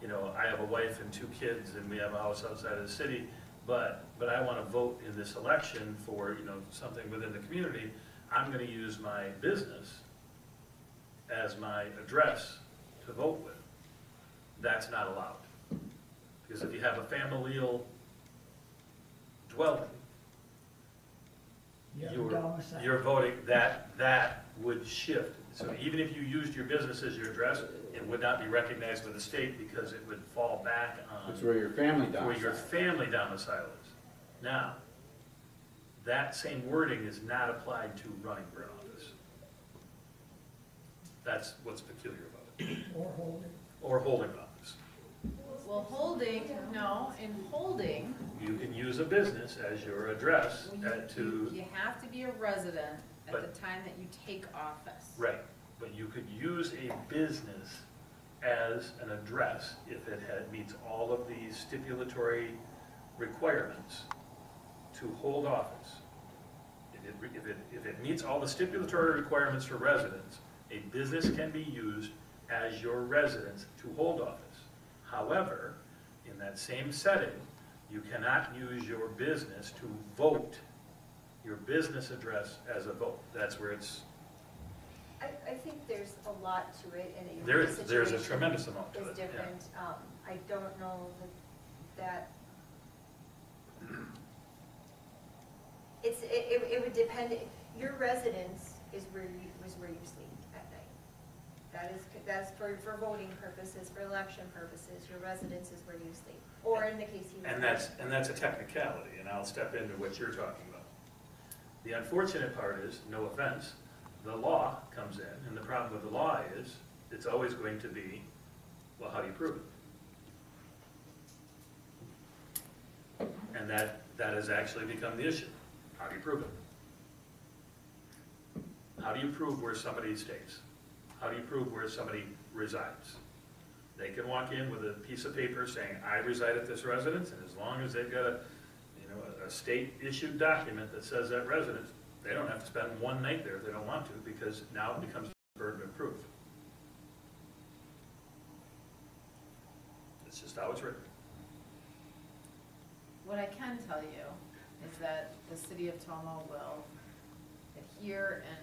I have a wife and 2 kids and we have a house outside of the city, but I want to vote in this election for, something within the community, I'm going to use my business as my address to vote with. That's not allowed. Because if you have a familial dwelling, you're voting, that would shift. So even if you used your business as your address, it would not be recognized with the state because it would fall back on That's where your family domicile. where your family domicile is. Now, that same wording is not applied to running for an office. That's what's peculiar about it. Or holding. Or holding office. Well, holding, no, in holding, You can use a business as your address you have to be a resident at But- the time that you take office. Right, but you could use a business as an address if it meets all of these stipulatory requirements to hold office. If it meets all the stipulatory requirements for residents, a business can be used as your residence to hold office. However, in that same setting, you cannot use your business to vote, your business address as a vote. That's where it's, I think there's a lot to it, and there's every a situation tremendous amount to it. is yeah. different. I don't know that it would depend. Your residence is where you sleep at night. That's for voting purposes, for election purposes. Your residence is where you sleep, or in the case you. And that's a technicality, and I'll step into what you're talking about. The unfortunate part is, no offense, the law comes in, and the problem with the law is, it's always going to be, well, how do you prove it? And that has actually become the issue. How do you prove it? How do you prove where somebody stays? How do you prove where somebody resides? They can walk in with a piece of paper saying, I reside at this residence, and as long as they've got a state-issued document that says that residence, they don't have to spend one night there if they don't want to, because now it becomes a burden of proof. It's just how it's written. What I can tell you is that the city of Tomah will adhere and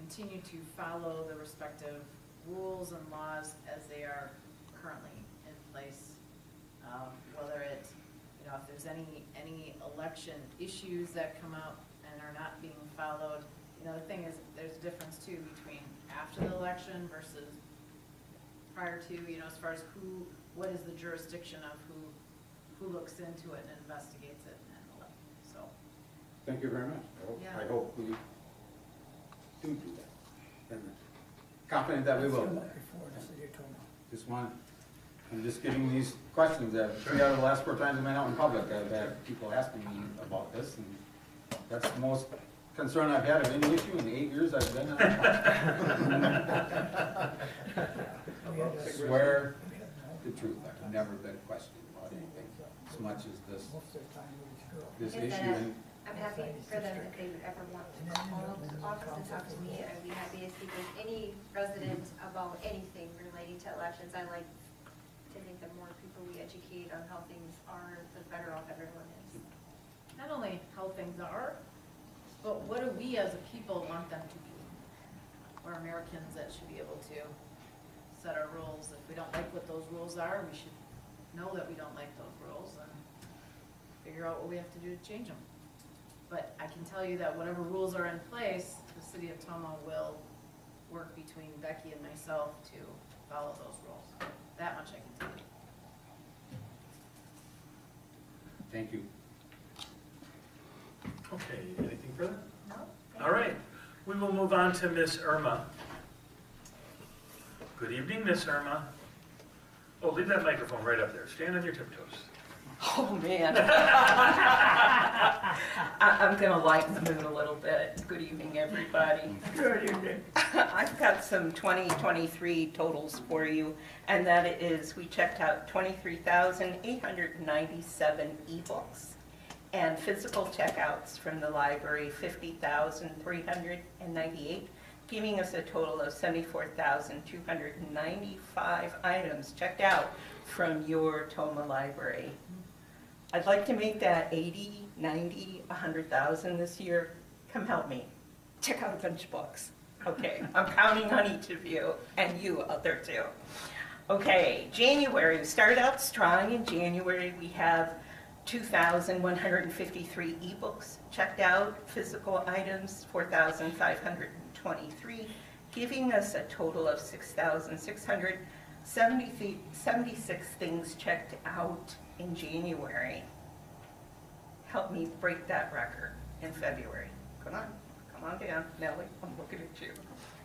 continue to follow the respective rules and laws as they are currently in place. Whether it, if there's any election issues that come up and are not being followed, the thing is, there's a difference too between after the election versus prior to, as far as what is the jurisdiction of who looks into it and investigates it and the like, so. Thank you very much. I hope we do that. And confident that we will. Before the city of Tomah. I'm just getting these questions that 3 out of the last 4 times I've been out in public, I've had people asking me about this, and that's the most concern I've had of any issue in the 8 years I've been on. I swear the truth, I've never been questioned about anything as much as this issue. And I'm happy for them if they would ever want to call the office and talk to me. I'd be happy to speak with any resident about anything relating to elections. I like to think the more people we educate on how things are, the better off everyone is. Not only how things are, but what do we as a people want them to be? We're Americans that should be able to set our rules. If we don't like what those rules are, we should know that we don't like those rules and figure out what we have to do to change them. But I can tell you that whatever rules are in place, the city of Tomah will work between Becky and myself to follow those rules. That much I can tell you. thank you. Okay, anything further? No? All right, we will move on to Miss Irma. Good evening, Miss Irma. Oh, leave that microphone right up there. Stand on your tiptoes. Oh, man. I'm going to lighten the mood a little bit. Good evening, everybody. Good evening. I've got some 2023 totals for you, and that is, we checked out 23,897 ebooks, and physical checkouts from the library, 50,398, giving us a total of 74,295 items checked out from your Tomah library. I'd like to make that 80, 90, 100,000 this year. Come help me. Check out a bunch of books. Okay, I'm counting on each of you, and you out there too. Okay, January, we started out strong in January. We have 2,153 ebooks checked out, physical items, 4,523, giving us a total of 6,676 things checked out in January. Help me break that record in February. Come on, come Come on down, Nellie, I'm looking at you.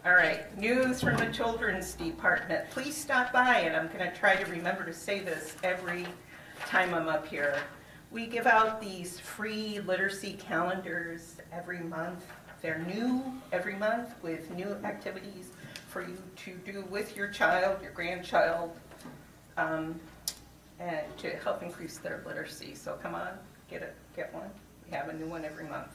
All right, news from the children's department. Please stop by, and I'm gonna try to remember to say this every time I'm up here. We give out these free literacy calendars every month. They're new every month with new activities for you to do with your child, your grandchild, and to help increase their literacy. So come on, get one. We have a new one every month.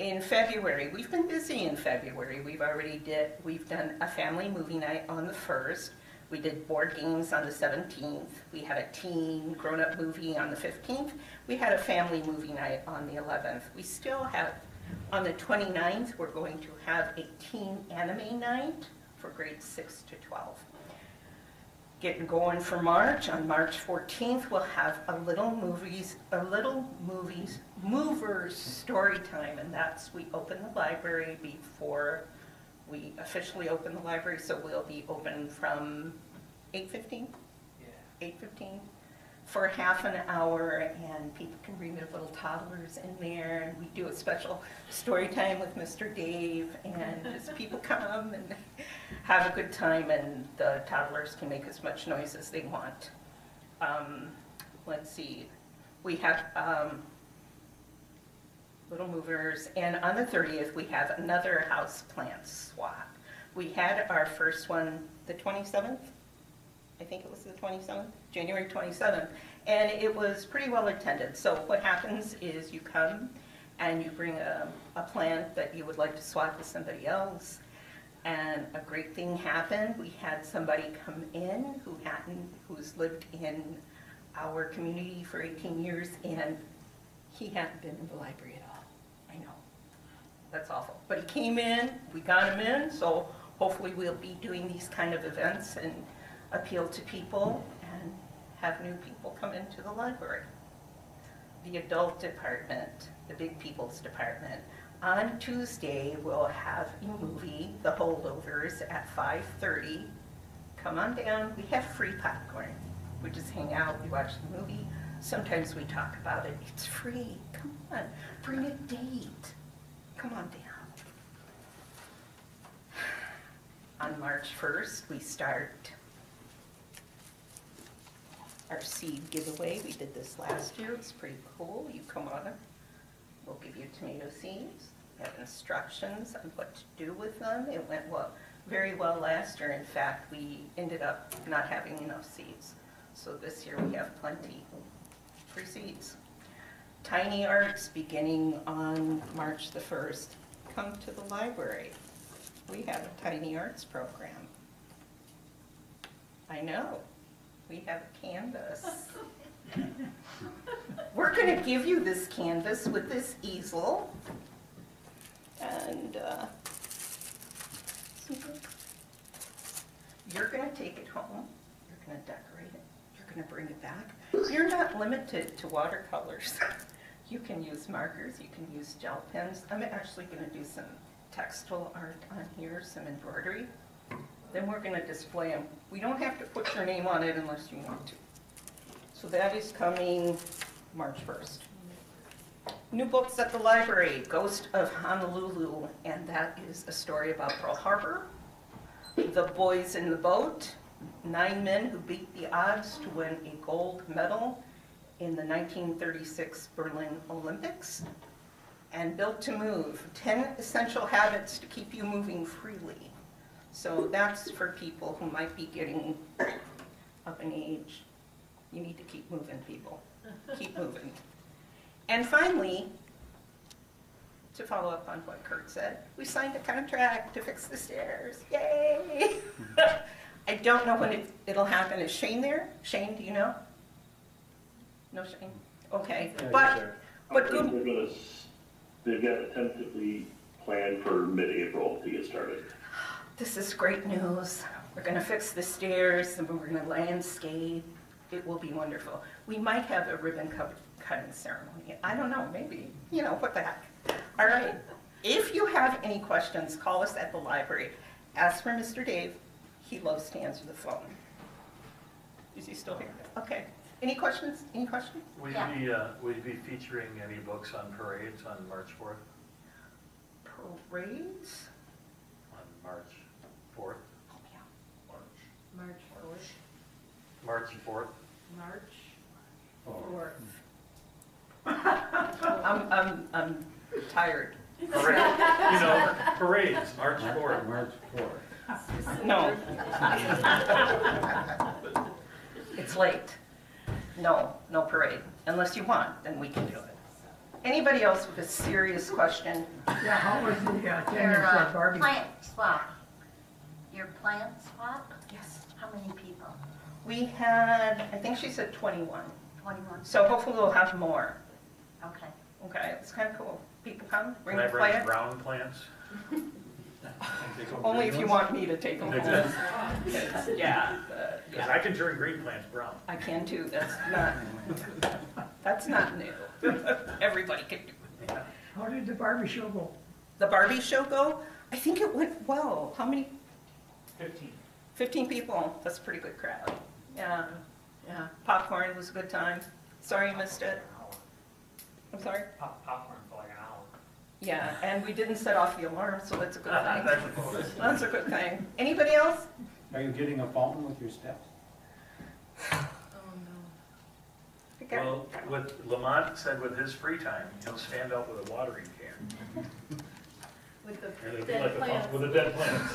In February, we've been busy in February. We've done a family movie night on the 1st. We did board games on the 17th. We had a teen grown-up movie on the 15th. We had a family movie night on the 11th. We still have, on the 29th, we're going to have a teen anime night for grades 6 to 12. Getting going for March. On March 14th, we'll have a little movers story time, and that's, we open the library before we officially open the library, so we'll be open from 8:15? Yeah. 8:15 for half an hour, and people can bring their little toddlers in there, and we do a special story time with Mr. Dave, and just people come and have a good time, and the toddlers can make as much noise as they want. Let's see, we have little movers, and on the 30th we have another house plant swap. We had our first one the 27th, I think it was the 27th, January 27th, and it was pretty well attended. So what happens is you come and you bring a plant that you would like to swap with somebody else, and a great thing happened. We had somebody come in who's lived in our community for 18 years, and he hadn't been in the library at all. I know, that's awful. But he came in, we got him in, so hopefully we'll be doing these kind of events and appeal to people and have new people come into the library. The adult department, the big people's department. On Tuesday, we'll have a movie, The Holdovers, at 5:30. Come on down. We have free popcorn. We just hang out, we watch the movie. Sometimes we talk about it. It's free. Come on, bring a date. Come on down. On March 1st, we start our seed giveaway. We did this last year. It's pretty cool. You come on. We'll give you tomato seeds. We have instructions on what to do with them. It went very well last year. In fact, we ended up not having enough seeds. So this year we have plenty. Free seeds. Tiny Arts beginning on March the 1st. Come to the library. We have a Tiny Arts program. I know. We have a canvas. We're going to give you this canvas with this easel. And you're going to take it home. You're going to decorate it. You're going to bring it back. You're not limited to watercolors. You can use markers. You can use gel pens. I'm actually going to do some textile art on here, some embroidery. Then we're going to display them. We don't have to put your name on it unless you want to. So that is coming March 1st. New books at the library, Ghost of Honolulu, and that is a story about Pearl Harbor. The Boys in the Boat, 9 men who beat the odds to win a gold medal in the 1936 Berlin Olympics. And Built to Move, 10 essential habits to keep you moving freely. So that's for people who might be getting up in age. You need to keep moving, people. Keep moving. And finally, to follow up on what Kurt said, we signed a contract to fix the stairs. Yay! I don't know when it'll happen. Is Shane there? Shane, do you know? No, Shane? Okay. But good. They've got a tentatively planned for mid-April to get started. This is great news. We're going to fix the stairs, and we're going to landscape. It will be wonderful. We might have a ribbon cutting ceremony. I don't know, maybe. You know, what the heck. All right. If you have any questions, call us at the library. Ask for Mr. Dave. He loves to answer the phone. Is he still here? Okay. Any questions? Any questions? Will you be featuring any books on parades on March 4th? parades? On March 4th. March 4th. March 4th. March Oh. 4th. I'm tired. Parade, you know, parades, March 4th. March 4th. No. It's late. No parade. Unless you want, then we can do it. Anybody else with a serious question? Yeah, how was the Your attendance at Barbie? plant swap. Your plant swap? Yes. How many people? We had, I think she said 21. 21? So hopefully we'll have more. Okay. Okay, it's kind of cool. People come, bring Can I the bring plant. brown plants? Only if you want me to take them home. Exactly. Yeah, Because I can turn green plants brown. I can too. That's not new. Everybody can do it. How did the Barbie show go? The Barbie show go? I think it went well. How many? 15. 15 people. That's a pretty good crowd. Yeah. Popcorn was a good time. Sorry you missed it. I'm sorry? Popcorn for like an hour. Yeah, and we didn't set off the alarm, so that's a good thing. That's a bonus. That's a good thing. Anybody else? Are you getting a fountain with your steps? Okay. Well, what Lamont said with his free time, he'll stand out with a watering can. With the And it'll be dead like a plants. with the dead plants.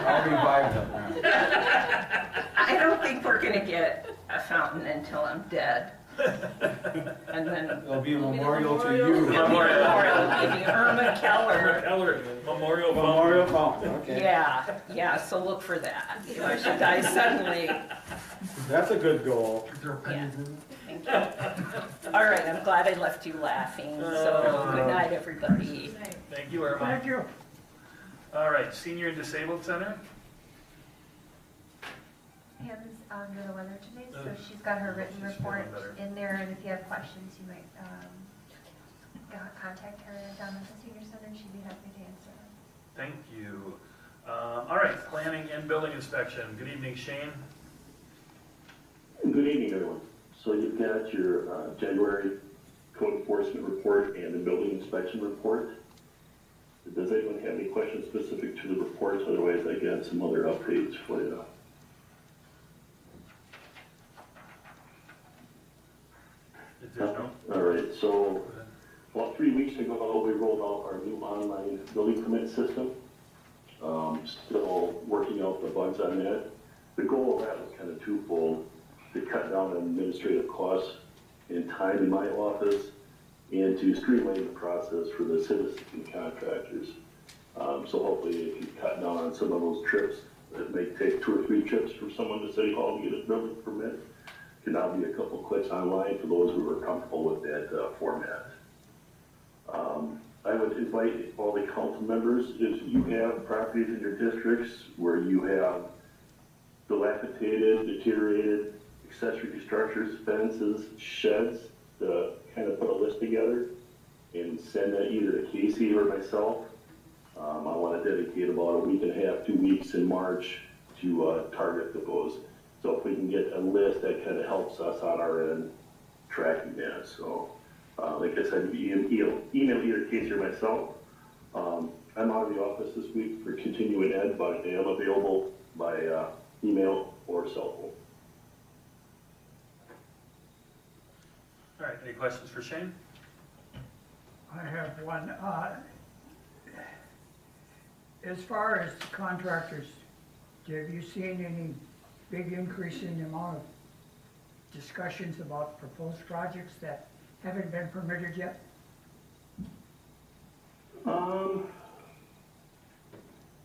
I'll revive them now. I don't think we're gonna get a fountain until I'm dead. And then It'll be a memorial to you. memorial, maybe Irma Keller. Keller, Memorial Fountain, okay. Yeah, so look for that. If I should die suddenly, That's a good goal. yeah. Thank you. All right, I'm glad I left you laughing, so good night, everybody. Thank you, Irma. Thank you. All right, Senior and Disabled Center. Pam's under the weather today, so Oh, she's got her written she's report feeling better. in there, and if you have questions, you might contact her down at the senior center, and she'd be happy to answer them. Thank you. All right, Planning and Building Inspection. Good evening, Shane. Good evening, everyone. So you've got your January code enforcement report and the building inspection report. Does anyone have any questions specific to the reports? Otherwise, I got some other updates for you. If there's no, All right, so about 3 weeks ago, we rolled out our new online building permit system. Still working out the bugs on that. The goal of that was kind of twofold: to cut down on administrative costs and time in my office, and to streamline the process for the citizens and contractors. So hopefully it can cut down on some of those trips that may take 2 or 3 trips for someone to City Hall to get a building permit. It can now be a couple clicks online for those who are comfortable with that format. I would invite all the council members, if you have properties in your districts where you have dilapidated, deteriorated accessory structures, fences, sheds, to kind of put a list together and send that either to Casey or myself. I want to dedicate about a week and a half, 2 weeks in March to target those. So if we can get a list, that kind of helps us on our end tracking that. So like I said, email either Casey or myself. I'm out of the office this week for continuing ed, but I am available by email or cell phone. all right, any questions for Shane? I have one. As far as contractors, have you seen any big increase in the amount of discussions about proposed projects that haven't been permitted yet?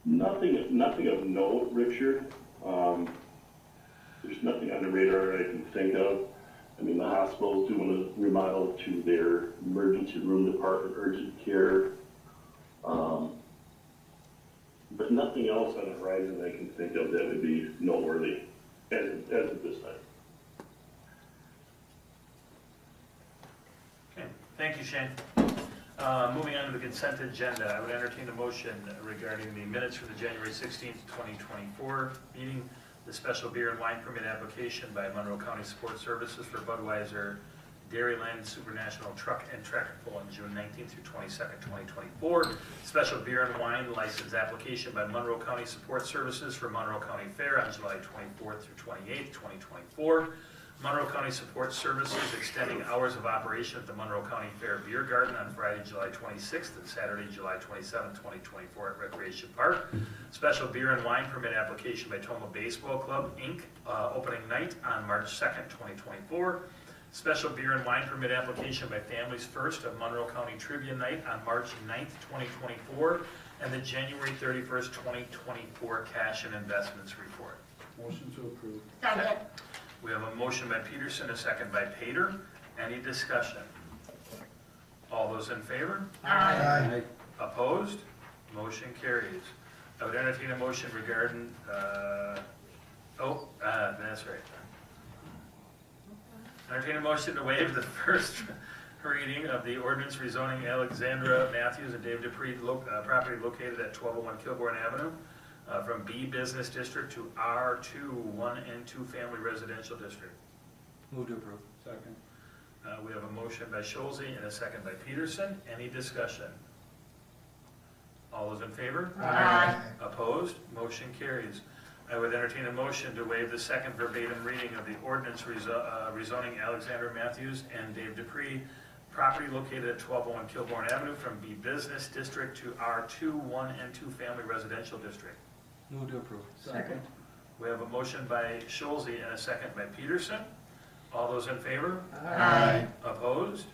Nothing of note, Richard. There's nothing on the radar I can think of. I mean, the hospital's doing a remodel to their emergency room department, urgent care. But nothing else on the horizon I can think of that would be noteworthy as of this time. Okay, thank you, Shane. Moving on to the consent agenda, I would entertain a motion regarding the minutes for the January 16th, 2024 meeting, the special beer and wine permit application by Monroe County Support Services for Budweiser Dairyland Supernational Truck and Tractor Pull on June 19th through 22nd, 2024. Special beer and wine license application by Monroe County Support Services for Monroe County Fair on July 24th through 28th, 2024. Monroe County Support Services extending hours of operation at the Monroe County Fair Beer Garden on Friday, July 26th and Saturday, July 27th, 2024 at Recreation Park. Special beer and wine permit application by Tomah Baseball Club, Inc., opening night on March 2nd, 2024. Special beer and wine permit application by Families First of Monroe County Trivia Night on March 9th, 2024, and the January 31st, 2024 cash and investments report. Motion to approve. Second. We have a motion by Peterson, a second by Pater. Any discussion? All those in favor? Aye. Opposed? Motion carries. I would entertain a motion regarding, that's right. Entertain a motion to waive the first reading of the ordinance rezoning Alexandra Matthews and Dave Dupree property located at 1201 Kilbourne Avenue from B Business District to R2 1 and 2 Family Residential District. Move to approve. Second. We have a motion by Schulze and a second by Peterson. Any discussion? All those in favor? Aye. Opposed? Motion carries. I would entertain a motion to waive the second verbatim reading of the ordinance rezoning Alexander Matthews and Dave Dupree property located at 1201 Kilbourne Avenue from B Business District to R2 1 and 2 Family Residential District. Move to approve. Second. We have a motion by Schulze and a second by Peterson. All those in favor? Aye. Opposed?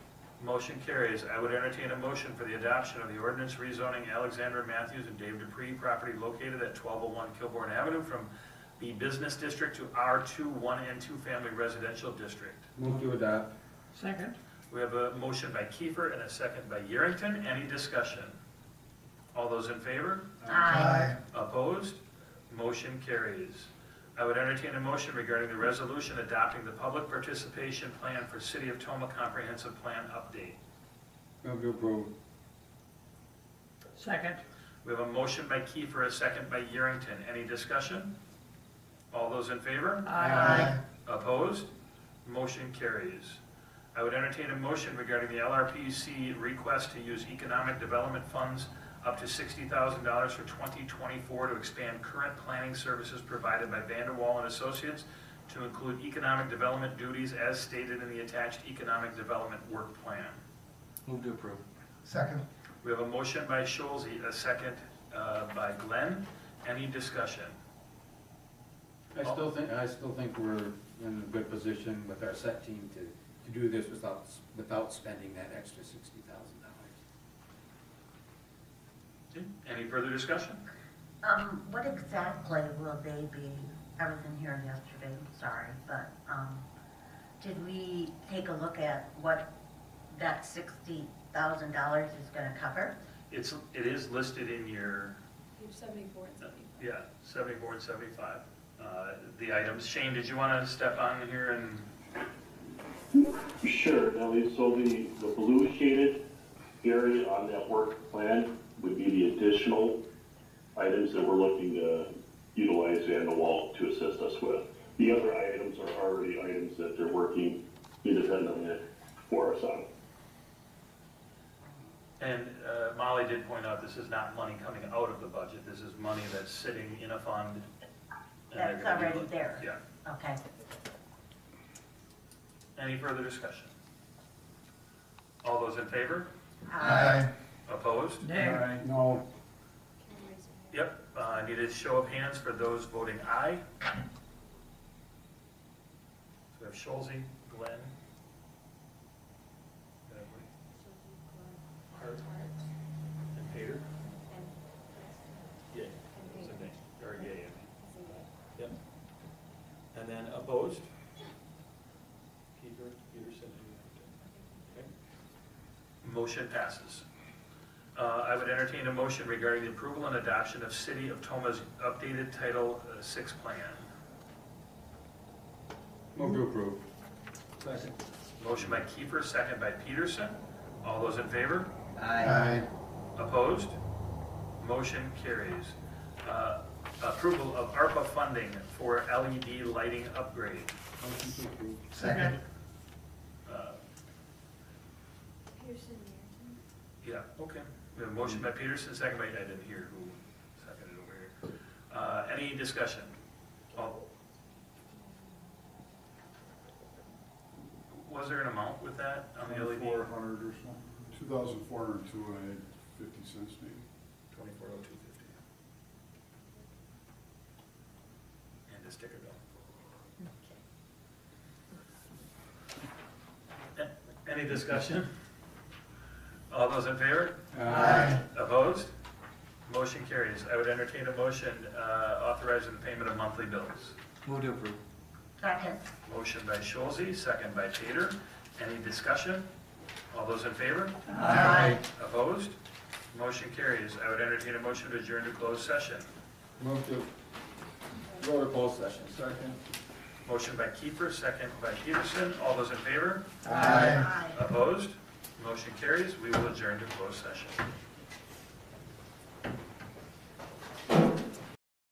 Motion carries. I would entertain a motion for the adoption of the ordinance rezoning Alexander Matthews and Dave Dupree property located at 1201 Kilbourne Avenue from B Business District to R2 1 and 2 Family Residential District. Move to adopt. Second. We have a motion by Kiefer and a second by Yerington. Any discussion? All those in favor? Aye. Opposed? Motion carries. I would entertain a motion regarding the resolution adopting the public participation plan for City of Tomah Comprehensive Plan update. Move to approve. Second. We have a motion by Kiefer, a second by Yerington. Any discussion? All those in favor? Aye. Opposed? Motion carries. I would entertain a motion regarding the LRPC request to use economic development funds up to $60,000 for 2024 to expand current planning services provided by Vanderwall and Associates to include economic development duties as stated in the attached economic development work plan. Move to approve. Second. We have a motion by Schulze, a second by Glenn. Any discussion? I still think we're in a good position with our set team to do this without spending that extra $60,000. Any further discussion? What exactly will they be, I was in here yesterday, sorry, but, did we take a look at what that $60,000 is gonna cover? It is listed in your, Page 74 and 75. yeah, 74 and 75. The items. Shane, did you want to step on here and? Sure, Nellie, so the blue shaded area on that work plan would be the additional items that we're looking to utilize Vanderwall to assist us with. The other items are already items that they're working independently for us on. And Molly did point out this is not money coming out of the budget. This is money that's sitting in a fund. and That's they're gonna be already look- there? Yeah. Okay. Any further discussion? All those in favor? Aye. Opposed? Nay. No. Yep. I need a show of hands for those voting aye. So we have Schulze, Glenn. Hart. And Peter? Yay. It's a nay. Or yay, I mean. Yep. And then opposed? Peterson. Okay. Motion passes. I would entertain a motion regarding the approval and adoption of City of Tomah's updated Title VI plan. Move to approve. Second. Motion by Kiefer, second by Peterson. All those in favor? Aye. Opposed? Motion carries. Approval of ARPA funding for LED lighting upgrade. Motion to approve. Second. Pearson, Yeah, okay. We have a motion by Peterson, second by, I didn't hear who seconded over here. Any discussion? Was there an amount with that on the LED? 400 or something. 2,402 and 50 cents maybe. 2402.50. And the sticker bill. Any discussion? All those in favor? Aye. Opposed? Motion carries. I would entertain a motion authorizing the payment of monthly bills. Move to approve. Second. Motion by Schulze, second by Tater. Any discussion? All those in favor? Aye. Opposed? Motion carries. I would entertain a motion to adjourn to closed session. Move to go to closed session. Second. Motion by Kiefer, second by Peterson. All those in favor? Aye. Opposed? Motion carries. We will adjourn to closed session.